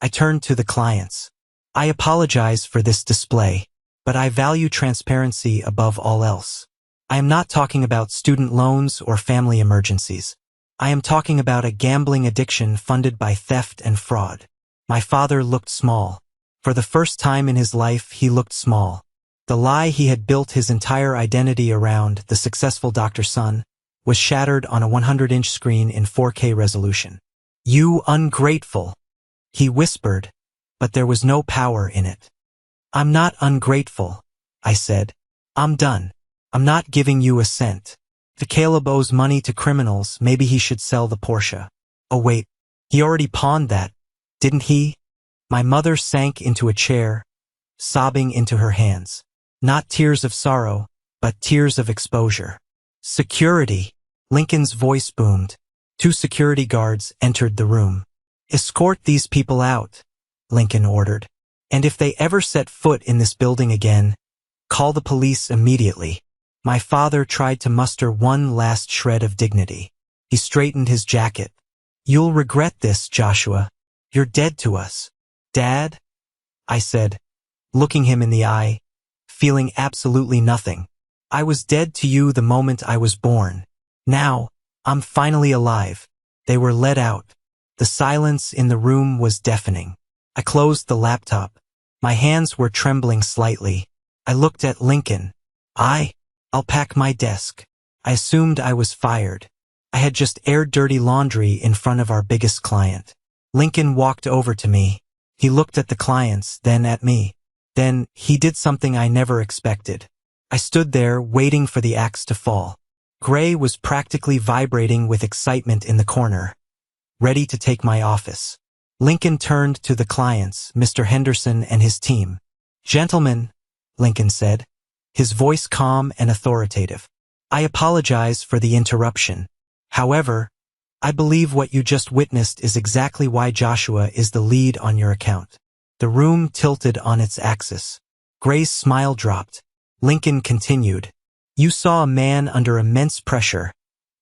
I turned to the clients. I apologize for this display, but I value transparency above all else. I am not talking about student loans or family emergencies. I am talking about a gambling addiction funded by theft and fraud. My father looked small. For the first time in his life, he looked small. The lie he had built his entire identity around, the successful doctor's son, was shattered on a 100-inch screen in 4K resolution. You ungrateful, he whispered, but there was no power in it. I'm not ungrateful, I said. I'm done. I'm not giving you a cent. If Caleb owes money to criminals, maybe he should sell the Porsche. Oh wait, he already pawned that, didn't he? My mother sank into a chair, sobbing into her hands. Not tears of sorrow, but tears of exposure. Security! Lincoln's voice boomed. 2 security guards entered the room. Escort these people out, Lincoln ordered. And if they ever set foot in this building again, call the police immediately. My father tried to muster one last shred of dignity. He straightened his jacket. You'll regret this, Joshua. You're dead to us. Dad? I said, looking him in the eye, feeling absolutely nothing. I was dead to you the moment I was born. Now, I'm finally alive. They were let out. The silence in the room was deafening. I closed the laptop. My hands were trembling slightly. I looked at Lincoln. I'll pack my desk. I assumed I was fired. I had just aired dirty laundry in front of our biggest client. Lincoln walked over to me. He looked at the clients, then at me. Then he did something I never expected. I stood there waiting for the axe to fall. Gray was practically vibrating with excitement in the corner, ready to take my office. Lincoln turned to the clients, Mr. Henderson and his team. Gentlemen, Lincoln said, his voice calm and authoritative. I apologize for the interruption. However, I believe what you just witnessed is exactly why Joshua is the lead on your account. The room tilted on its axis. Gray's smile dropped. Lincoln continued. You saw a man under immense pressure,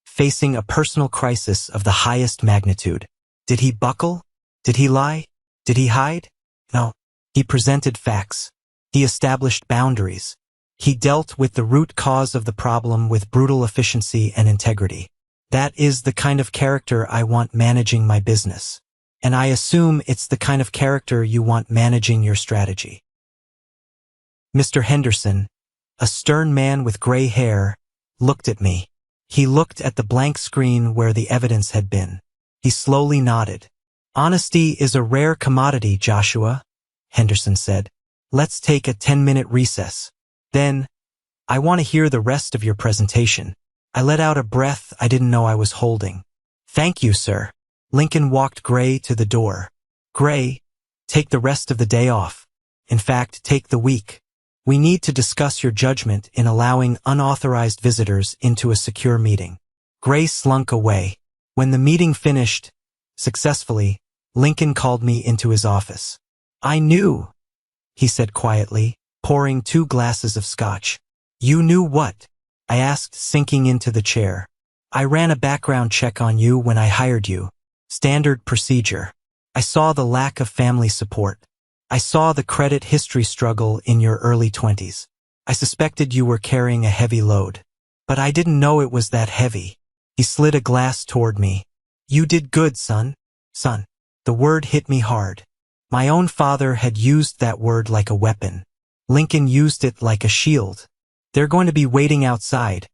facing a personal crisis of the highest magnitude. Did he buckle? Did he lie? Did he hide? No. He presented facts. He established boundaries. He dealt with the root cause of the problem with brutal efficiency and integrity. That is the kind of character I want managing my business. And I assume it's the kind of character you want managing your strategy. Mr. Henderson, a stern man with gray hair, looked at me. He looked at the blank screen where the evidence had been. He slowly nodded. Honesty is a rare commodity, Joshua, Henderson said. Let's take a 10-minute recess. Then, I want to hear the rest of your presentation. I let out a breath I didn't know I was holding. Thank you, sir. Lincoln walked Gray to the door. Gray, take the rest of the day off. In fact, take the week. We need to discuss your judgment in allowing unauthorized visitors into a secure meeting. Gray slunk away. When the meeting finished, successfully, Lincoln called me into his office. I knew, he said quietly, pouring 2 glasses of scotch. You knew what? I asked, sinking into the chair. I ran a background check on you when I hired you. Standard procedure. I saw the lack of family support. I saw the credit history struggle in your early 20s. I suspected you were carrying a heavy load. But I didn't know it was that heavy. He slid a glass toward me. You did good, son. Son. The word hit me hard. My own father had used that word like a weapon. Lincoln used it like a shield. They're going to be waiting outside,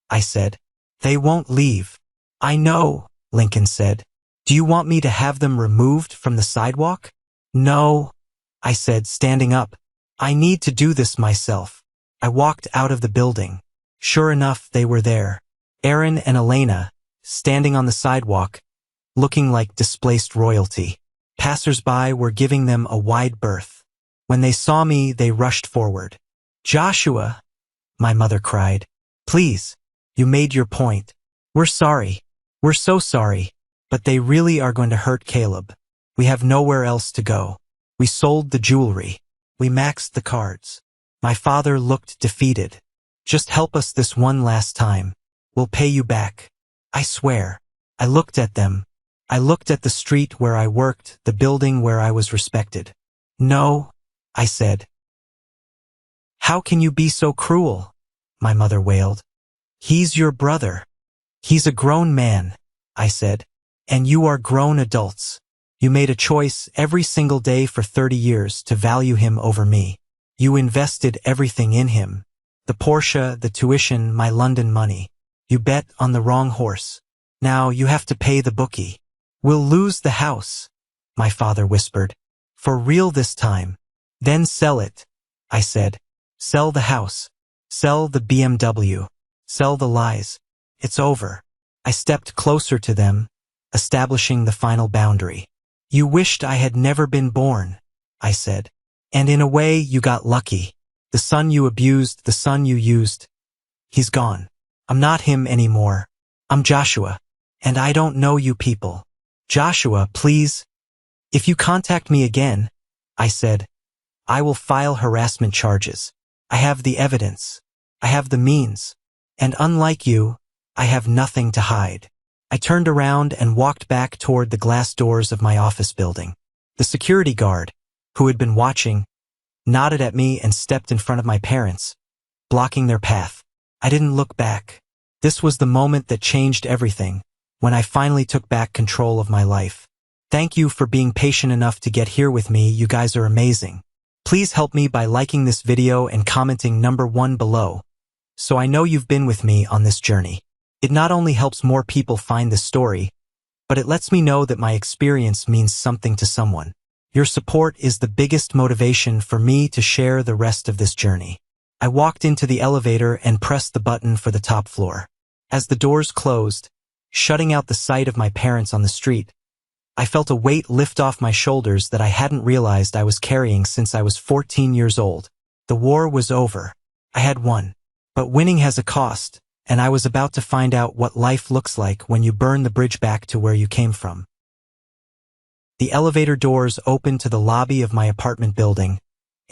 I said. They won't leave. I know, Lincoln said. Do you want me to have them removed from the sidewalk? No, I said, standing up. I need to do this myself. I walked out of the building. Sure enough, they were there. Aaron and Elena, standing on the sidewalk, looking like displaced royalty. Passers-by were giving them a wide berth. When they saw me, they rushed forward. Joshua, my mother cried. Please, you made your point. We're sorry. We're so sorry. But they really are going to hurt Caleb. We have nowhere else to go. We sold the jewelry. We maxed the cards. My father looked defeated. Just help us this one last time. We'll pay you back. I swear. I looked at them. I looked at the street where I worked, the building where I was respected. No, I said. How can you be so cruel? My mother wailed. He's your brother. He's a grown man, I said. And you are grown adults. You made a choice every single day for 30 years to value him over me. You invested everything in him. The Porsche, the tuition, my London money. You bet on the wrong horse. Now you have to pay the bookie. We'll lose the house, my father whispered. For real this time. Then sell it, I said. Sell the house. Sell the BMW. Sell the lies. It's over. I stepped closer to them, establishing the final boundary. You wished I had never been born, I said. And in a way, you got lucky. The son you abused, the son you used, he's gone. I'm not him anymore. I'm Joshua. And I don't know you people. Joshua, please. If you contact me again, I said, I will file harassment charges. I have the evidence. I have the means. And unlike you, I have nothing to hide. I turned around and walked back toward the glass doors of my office building. The security guard, who had been watching, nodded at me and stepped in front of my parents, blocking their path. I didn't look back. This was the moment that changed everything, when I finally took back control of my life. Thank you for being patient enough to get here with me. You guys are amazing. Please help me by liking this video and commenting number 1 below, so I know you've been with me on this journey. It not only helps more people find this story, but it lets me know that my experience means something to someone. Your support is the biggest motivation for me to share the rest of this journey. I walked into the elevator and pressed the button for the top floor. As the doors closed, shutting out the sight of my parents on the street, I felt a weight lift off my shoulders that I hadn't realized I was carrying since I was 14 years old. The war was over. I had won. But winning has a cost, and I was about to find out what life looks like when you burn the bridge back to where you came from. The elevator doors opened to the lobby of my apartment building,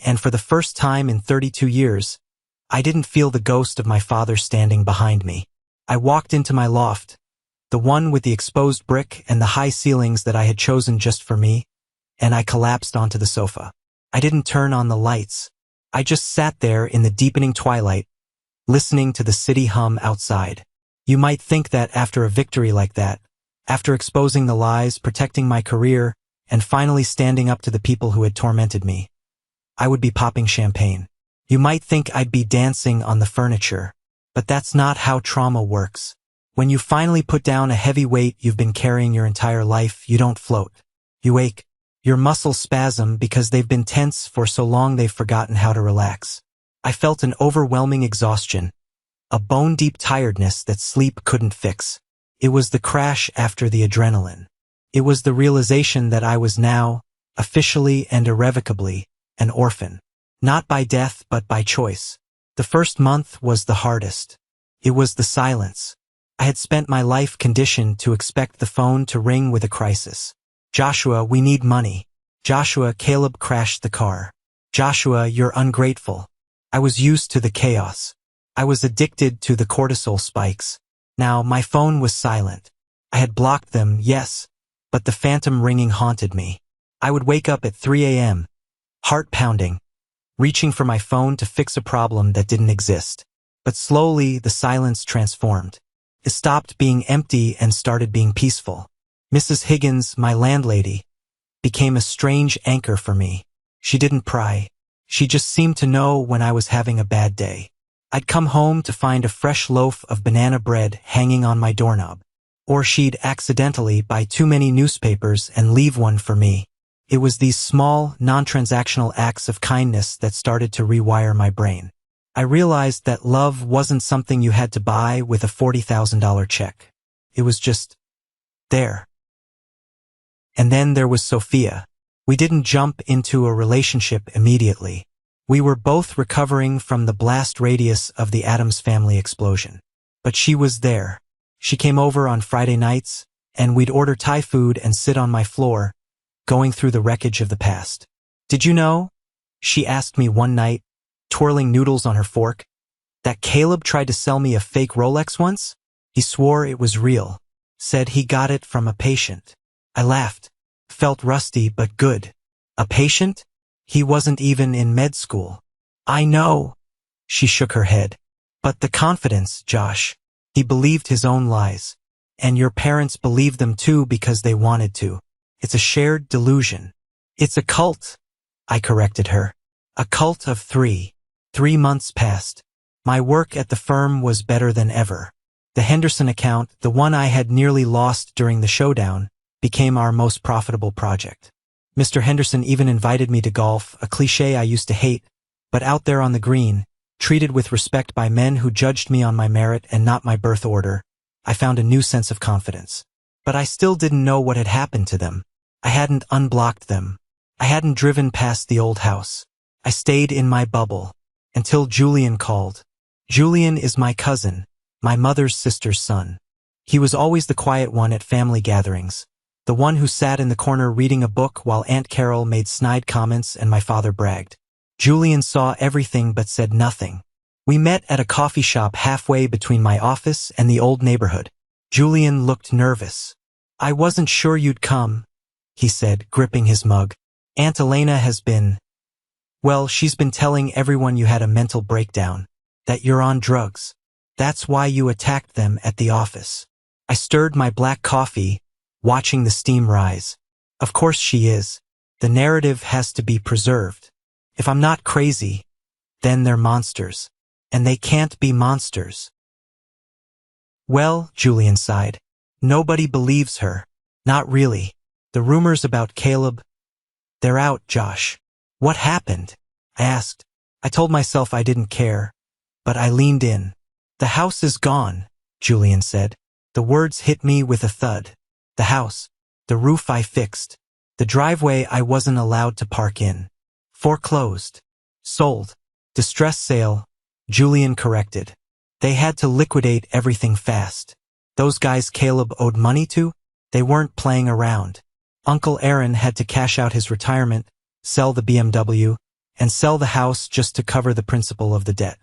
and for the first time in 32 years, I didn't feel the ghost of my father standing behind me. I walked into my loft, the one with the exposed brick and the high ceilings that I had chosen just for me, and I collapsed onto the sofa. I didn't turn on the lights. I just sat there in the deepening twilight, listening to the city hum outside. You might think that after a victory like that, after exposing the lies, protecting my career, and finally standing up to the people who had tormented me, I would be popping champagne. You might think I'd be dancing on the furniture, but that's not how trauma works. When you finally put down a heavy weight you've been carrying your entire life, you don't float. You ache. Your muscles spasm because they've been tense for so long they've forgotten how to relax. I felt an overwhelming exhaustion, a bone-deep tiredness that sleep couldn't fix. It was the crash after the adrenaline. It was the realization that I was now, officially and irrevocably, an orphan. Not by death but by choice. The first month was the hardest. It was the silence. I had spent my life conditioned to expect the phone to ring with a crisis. Joshua, we need money. Joshua, Caleb crashed the car. Joshua, you're ungrateful. I was used to the chaos. I was addicted to the cortisol spikes. Now, my phone was silent. I had blocked them, yes, but the phantom ringing haunted me. I would wake up at 3 a.m., heart pounding, reaching for my phone to fix a problem that didn't exist. But slowly, the silence transformed. It stopped being empty and started being peaceful. Mrs. Higgins, my landlady, became a strange anchor for me. She didn't pry. She just seemed to know when I was having a bad day. I'd come home to find a fresh loaf of banana bread hanging on my doorknob. Or she'd accidentally buy too many newspapers and leave one for me. It was these small, non-transactional acts of kindness that started to rewire my brain. I realized that love wasn't something you had to buy with a $40,000 check. It was just there. And then there was Sophia. We didn't jump into a relationship immediately. We were both recovering from the blast radius of the Addams family explosion. But she was there. She came over on Friday nights, and we'd order Thai food and sit on my floor, going through the wreckage of the past. Did you know? She asked me one night, twirling noodles on her fork, that Caleb tried to sell me a fake Rolex once? He swore it was real, said he got it from a patient. I laughed, felt rusty but good. A patient? He wasn't even in med school. I know. She shook her head. But the confidence, Josh. He believed his own lies. And your parents believed them too because they wanted to. It's a shared delusion. It's a cult. I corrected her. A cult of 3. 3 months passed. My work at the firm was better than ever. The Henderson account, the one I had nearly lost during the showdown, became our most profitable project. Mr. Henderson even invited me to golf, a cliché I used to hate, but out there on the green, treated with respect by men who judged me on my merit and not my birth order, I found a new sense of confidence. But I still didn't know what had happened to them. I hadn't unblocked them. I hadn't driven past the old house. I stayed in my bubble. Until Julian called. Julian is my cousin, my mother's sister's son. He was always the quiet one at family gatherings, the one who sat in the corner reading a book while Aunt Carol made snide comments and my father bragged. Julian saw everything but said nothing. We met at a coffee shop halfway between my office and the old neighborhood. Julian looked nervous. I wasn't sure you'd come, he said, gripping his mug. Aunt Elena has been… Well, she's been telling everyone you had a mental breakdown, that you're on drugs. That's why you attacked them at the office. I stirred my black coffee, watching the steam rise. Of course she is. The narrative has to be preserved. If I'm not crazy, then they're monsters. And they can't be monsters. Well, Julian sighed. Nobody believes her. Not really. The rumors about Caleb… They're out, Josh. What happened? I asked. I told myself I didn't care, but I leaned in. The house is gone, Julian said. The words hit me with a thud. The house, the roof I fixed, the driveway I wasn't allowed to park in. Foreclosed. Sold. Distress sale, Julian corrected. They had to liquidate everything fast. Those guys Caleb owed money to? They weren't playing around. Uncle Aaron had to cash out his retirement, sell the BMW, and sell the house just to cover the principal of the debt.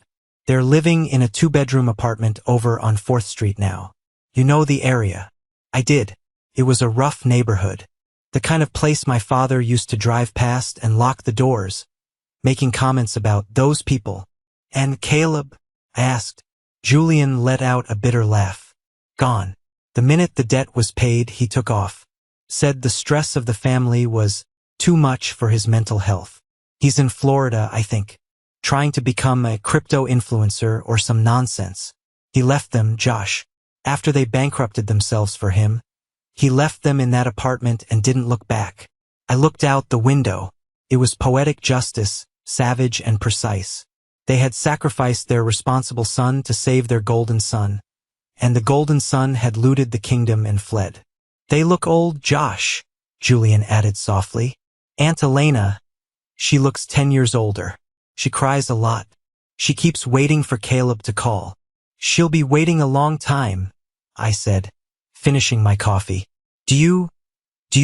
They're living in a 2-bedroom apartment over on 4th Street now. You know the area. I did. It was a rough neighborhood. The kind of place my father used to drive past and lock the doors, making comments about those people. And Caleb? I asked. Julian let out a bitter laugh. Gone. The minute the debt was paid, he took off. Said the stress of the family was too much for his mental health. He's in Florida, I think, trying to become a crypto influencer or some nonsense. He left them, Josh. After they bankrupted themselves for him, he left them in that apartment and didn't look back. I looked out the window. It was poetic justice, savage and precise. They had sacrificed their responsible son to save their golden son, and the golden son had looted the kingdom and fled. They look old, Josh, Julian added softly. Aunt Elena, she looks 10 years older. She cries a lot. She keeps waiting for Caleb to call. She'll be waiting a long time, I said, finishing my coffee. Do you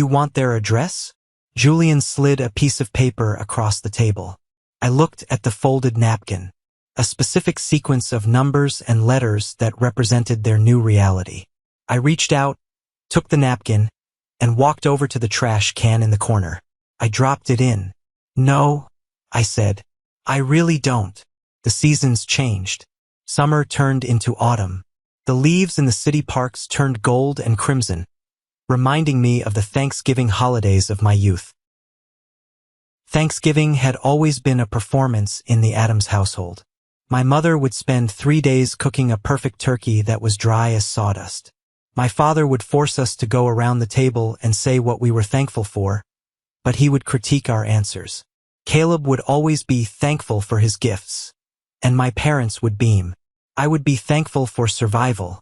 want their address? Julian slid a piece of paper across the table. I looked at the folded napkin, a specific sequence of numbers and letters that represented their new reality. I reached out, took the napkin, and walked over to the trash can in the corner. I dropped it in. No, I said. I really don't. The seasons changed. Summer turned into autumn. The leaves in the city parks turned gold and crimson, reminding me of the Thanksgiving holidays of my youth. Thanksgiving had always been a performance in the Addams household. My mother would spend 3 days cooking a perfect turkey that was dry as sawdust. My father would force us to go around the table and say what we were thankful for, but he would critique our answers. Caleb would always be thankful for his gifts, and my parents would beam. I would be thankful for survival,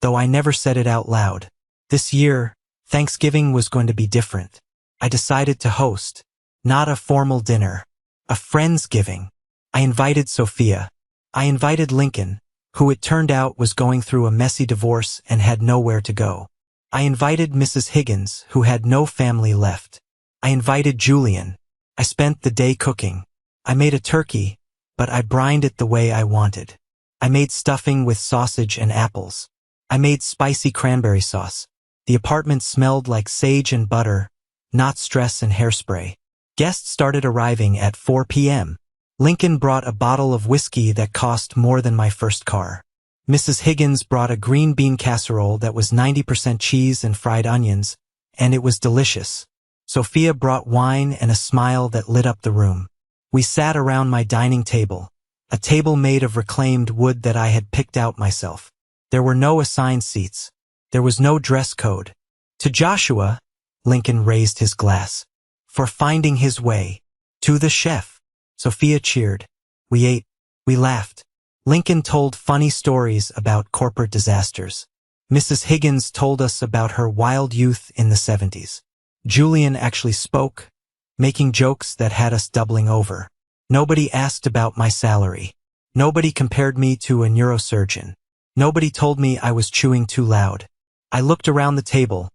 though I never said it out loud. This year, Thanksgiving was going to be different. I decided to host, not a formal dinner, a friendsgiving. I invited Sophia. I invited Lincoln, who it turned out was going through a messy divorce and had nowhere to go. I invited Mrs. Higgins, who had no family left. I invited Julian. I spent the day cooking. I made a turkey, but I brined it the way I wanted. I made stuffing with sausage and apples. I made spicy cranberry sauce. The apartment smelled like sage and butter, not stress and hairspray. Guests started arriving at 4 p.m. Lincoln brought a bottle of whiskey that cost more than my first car. Mrs. Higgins brought a green bean casserole that was 90% cheese and fried onions, and it was delicious. Sophia brought wine and a smile that lit up the room. We sat around my dining table, a table made of reclaimed wood that I had picked out myself. There were no assigned seats. There was no dress code. To Joshua, Lincoln raised his glass. For finding his way. To the chef. Sophia cheered. We ate. We laughed. Lincoln told funny stories about corporate disasters. Mrs. Higgins told us about her wild youth in the 70s. Julian actually spoke, making jokes that had us doubling over. Nobody asked about my salary. Nobody compared me to a neurosurgeon. Nobody told me I was chewing too loud. I looked around the table,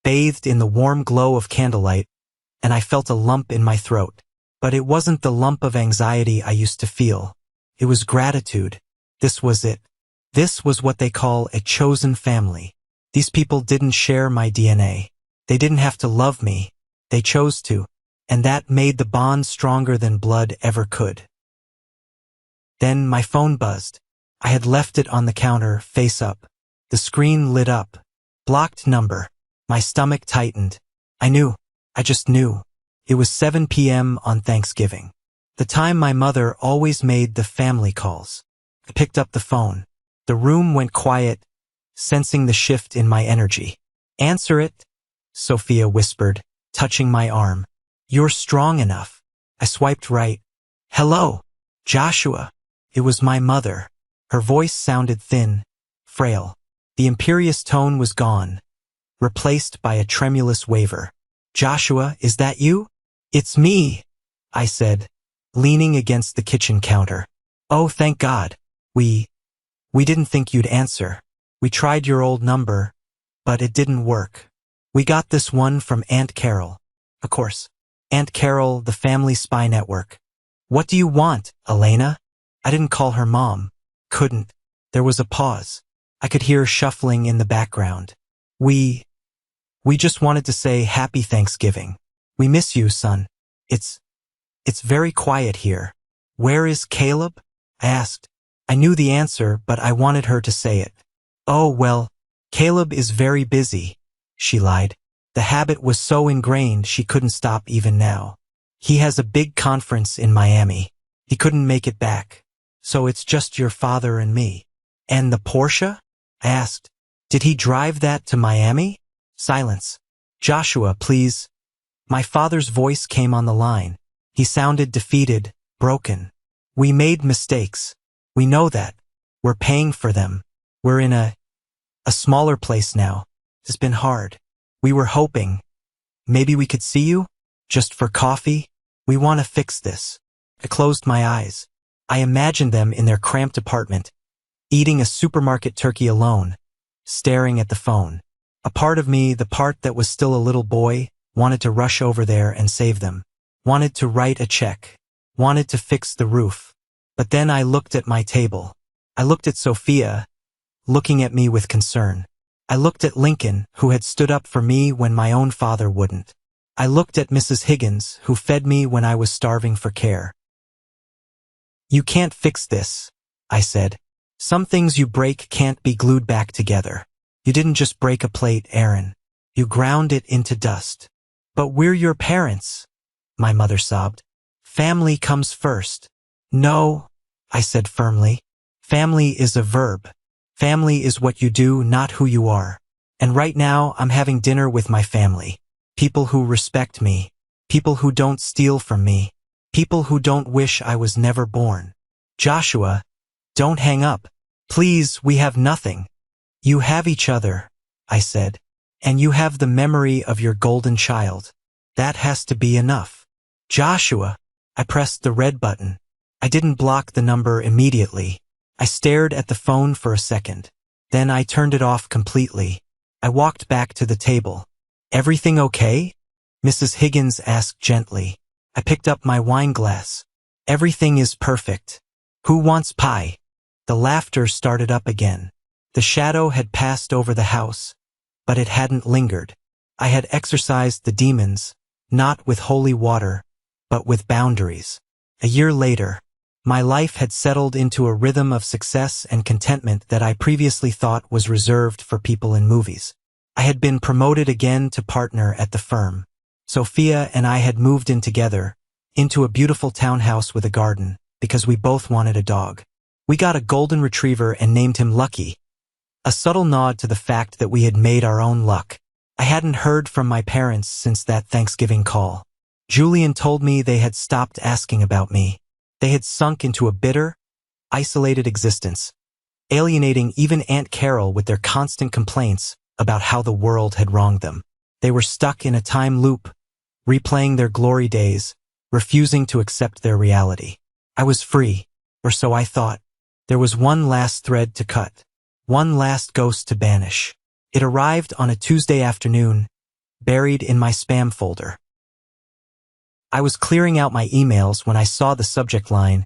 bathed in the warm glow of candlelight, and I felt a lump in my throat. But it wasn't the lump of anxiety I used to feel. It was gratitude. This was it. This was what they call a chosen family. These people didn't share my DNA. They didn't have to love me. They chose to. And that made the bond stronger than blood ever could. Then my phone buzzed. I had left it on the counter, face up. The screen lit up. Blocked number. My stomach tightened. I knew. I just knew. It was 7 p.m. on Thanksgiving. The time my mother always made the family calls. I picked up the phone. The room went quiet, sensing the shift in my energy. "Answer it," Sophia whispered, touching my arm. "You're strong enough." I swiped right. "Hello, Joshua." It was my mother. Her voice sounded thin, frail. The imperious tone was gone, replaced by a tremulous waver. "Joshua, is that you?" "It's me," I said, leaning against the kitchen counter. "Oh, thank God. We didn't think you'd answer. We tried your old number, but it didn't work. We got this one from Aunt Carol." Of course. Aunt Carol, the family spy network. "What do you want, Elena?" I didn't call her mom. Couldn't. There was a pause. I could hear shuffling in the background. We just wanted to say Happy Thanksgiving. We miss you, son. It's very quiet here. Where is Caleb? I asked. I knew the answer, but I wanted her to say it. "Oh, well, Caleb is very busy," she lied. The habit was so ingrained she couldn't stop even now. "He has a big conference in Miami. He couldn't make it back. So it's just your father and me." "And the Porsche?" I asked. "Did he drive that to Miami?" Silence. "Joshua, please." My father's voice came on the line. He sounded defeated, broken. "We made mistakes. We know that. We're paying for them. We're in a smaller place now. It's been hard. We were hoping. Maybe we could see you? Just for coffee? We want to fix this." I closed my eyes. I imagined them in their cramped apartment, eating a supermarket turkey alone, staring at the phone. A part of me, the part that was still a little boy, wanted to rush over there and save them. Wanted to write a check. Wanted to fix the roof. But then I looked at my table. I looked at Sophia, looking at me with concern. I looked at Lincoln, who had stood up for me when my own father wouldn't. I looked at Mrs. Higgins, who fed me when I was starving for care. "You can't fix this," I said. "Some things you break can't be glued back together. You didn't just break a plate, Aaron. You ground it into dust." "But we're your parents," my mother sobbed. "Family comes first." "No," I said firmly. "Family is a verb. Family is what you do, not who you are. And right now, I'm having dinner with my family. People who respect me. People who don't steal from me. People who don't wish I was never born. Joshua, don't hang up. Please, we have nothing." "You have each other," I said. "And you have the memory of your golden child. That has to be enough." "Joshua," I pressed the red button. I didn't block the number immediately. I stared at the phone for a second. Then I turned it off completely. I walked back to the table. "Everything okay?" Mrs. Higgins asked gently. I picked up my wine glass. "Everything is perfect. Who wants pie?" The laughter started up again. The shadow had passed over the house, but it hadn't lingered. I had exorcised the demons, not with holy water, but with boundaries. A year later, my life had settled into a rhythm of success and contentment that I previously thought was reserved for people in movies. I had been promoted again to partner at the firm. Sophia and I had moved in together, into a beautiful townhouse with a garden, because we both wanted a dog. We got a golden retriever and named him Lucky, a subtle nod to the fact that we had made our own luck. I hadn't heard from my parents since that Thanksgiving call. Julian told me they had stopped asking about me. They had sunk into a bitter, isolated existence. alienating even Aunt Carol with their constant complaints about how the world had wronged them. They were stuck in a time loop, replaying their glory days, refusing to accept their reality. I was free, or so I thought. There was one last thread to cut, one last ghost to banish. It arrived on a Tuesday afternoon, buried in my spam folder. I was clearing out my emails when I saw the subject line,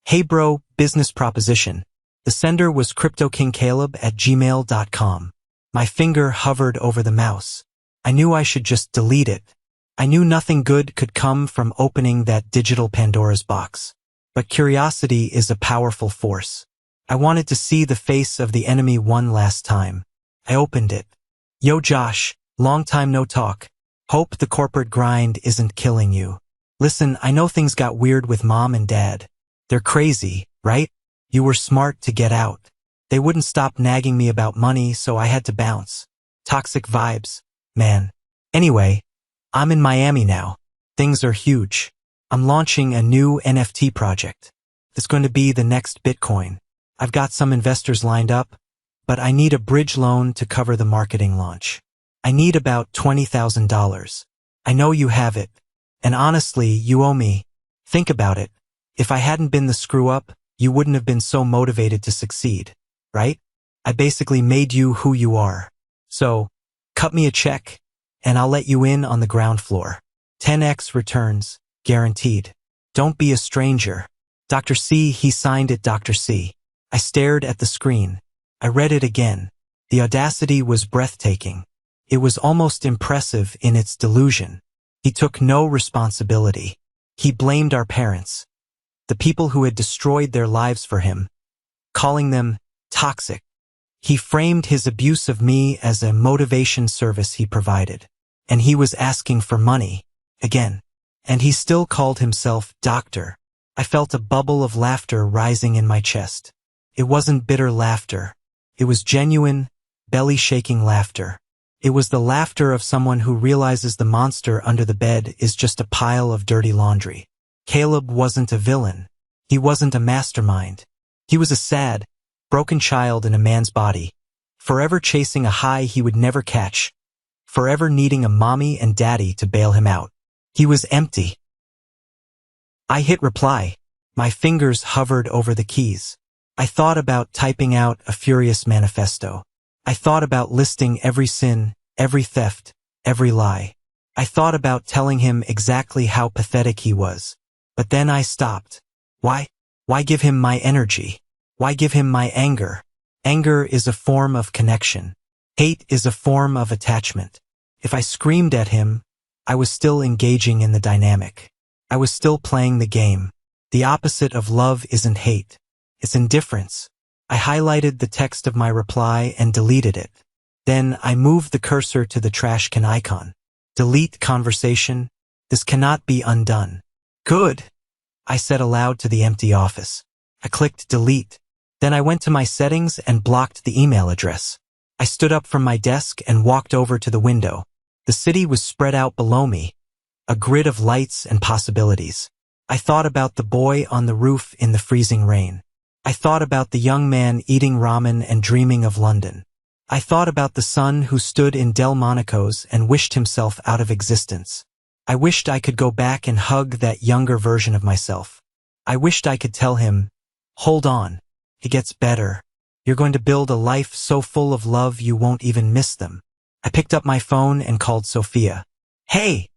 "Hey bro, business proposition." The sender was cryptokingcaleb@gmail.com. My finger hovered over the mouse. I knew I should just delete it. I knew nothing good could come from opening that digital Pandora's box. But curiosity is a powerful force. I wanted to see the face of the enemy one last time. I opened it. "Yo Josh, long time no talk. Hope the corporate grind isn't killing you. Listen, I know things got weird with mom and dad. They're crazy, right? You were smart to get out. They wouldn't stop nagging me about money, so I had to bounce. Toxic vibes, man. Anyway, I'm in Miami now. Things are huge. I'm launching a new NFT project. It's going to be the next Bitcoin. I've got some investors lined up, but I need a bridge loan to cover the marketing launch. I need about $20,000. I know you have it. And honestly, you owe me. Think about it. If I hadn't been the screw-up, you wouldn't have been so motivated to succeed, right? I basically made you who you are. So, cut me a check, and I'll let you in on the ground floor. 10x returns, guaranteed. Don't be a stranger. Dr. C, he signed it Dr. C. I stared at the screen. I read it again. The audacity was breathtaking. It was almost impressive in its delusion. He took no responsibility. He blamed our parents, the people who had destroyed their lives for him, calling them toxic. He framed his abuse of me as a motivation service he provided. And he was asking for money, again. And he still called himself doctor. I felt a bubble of laughter rising in my chest. It wasn't bitter laughter. It was genuine, belly-shaking laughter. It was the laughter of someone who realizes the monster under the bed is just a pile of dirty laundry. Caleb wasn't a villain. He wasn't a mastermind. He was a sad, broken child in a man's body, forever chasing a high he would never catch, forever needing a mommy and daddy to bail him out. He was empty. I hit reply. My fingers hovered over the keys. I thought about typing out a furious manifesto. I thought about listing every sin, every theft, every lie. I thought about telling him exactly how pathetic he was. But then I stopped. Why? Why give him my energy? Why give him my anger? Anger is a form of connection. Hate is a form of attachment. If I screamed at him, I was still engaging in the dynamic. I was still playing the game. The opposite of love isn't hate. It's indifference. I highlighted the text of my reply and deleted it. Then I moved the cursor to the trash can icon. Delete conversation. This cannot be undone. Good, I said aloud to the empty office. I clicked delete. Then I went to my settings and blocked the email address. I stood up from my desk and walked over to the window. The city was spread out below me, a grid of lights and possibilities. I thought about the boy on the roof in the freezing rain. I thought about the young man eating ramen and dreaming of London. I thought about the son who stood in Monaco's and wished himself out of existence. I wished I could go back and hug that younger version of myself. I wished I could tell him, hold on, it gets better. You're going to build a life so full of love you won't even miss them. I picked up my phone and called Sophia. Hey,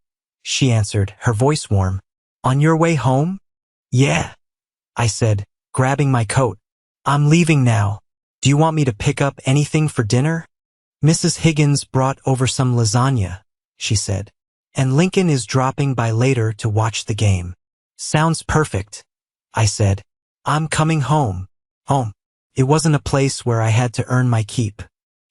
she answered, her voice warm. On your way home? Yeah, I said, grabbing my coat. I'm leaving now. Do you want me to pick up anything for dinner? Mrs. Higgins brought over some lasagna, she said. And Lincoln is dropping by later to watch the game. Sounds perfect, I said. I'm coming home. Home. It wasn't a place where I had to earn my keep.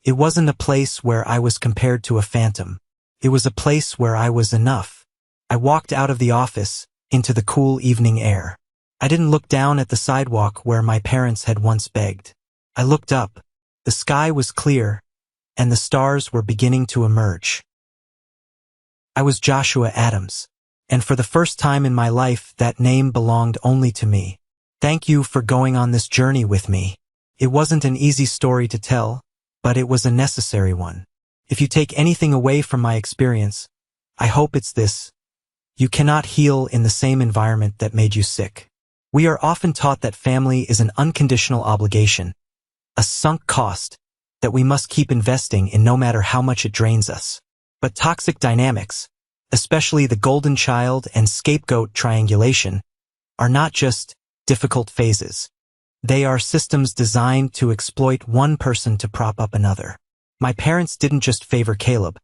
It wasn't a place where I was compared to a phantom. It was a place where I was enough. I walked out of the office, into the cool evening air. I didn't look down at the sidewalk where my parents had once begged. I looked up. The sky was clear, and the stars were beginning to emerge. I was Joshua Adams, and for the first time in my life that name belonged only to me. Thank you for going on this journey with me. It wasn't an easy story to tell, but it was a necessary one. If you take anything away from my experience, I hope it's this: you cannot heal in the same environment that made you sick. We are often taught that family is an unconditional obligation, a sunk cost that we must keep investing in no matter how much it drains us. But toxic dynamics, especially the golden child and scapegoat triangulation, are not just difficult phases. They are systems designed to exploit one person to prop up another. My parents didn't just favor Caleb.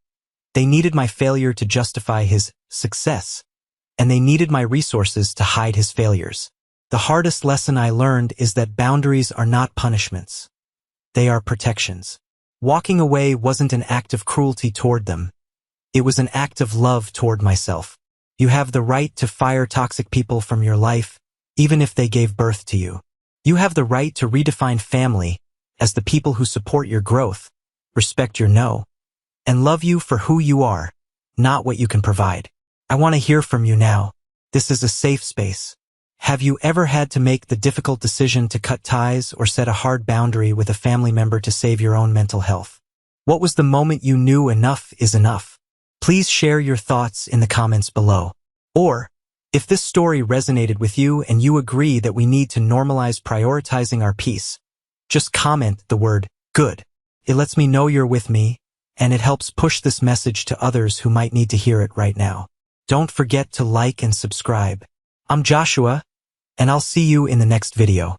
They needed my failure to justify his success, and they needed my resources to hide his failures. The hardest lesson I learned is that boundaries are not punishments. They are protections. Walking away wasn't an act of cruelty toward them. It was an act of love toward myself. You have the right to fire toxic people from your life, even if they gave birth to you. You have the right to redefine family as the people who support your growth, respect your no, and love you for who you are, not what you can provide. I want to hear from you now. This is a safe space. Have you ever had to make the difficult decision to cut ties or set a hard boundary with a family member to save your own mental health? What was the moment you knew enough is enough? Please share your thoughts in the comments below. Or, if this story resonated with you and you agree that we need to normalize prioritizing our peace, just comment the word good. It lets me know you're with me, and it helps push this message to others who might need to hear it right now. Don't forget to like and subscribe. I'm Joshua, and I'll see you in the next video.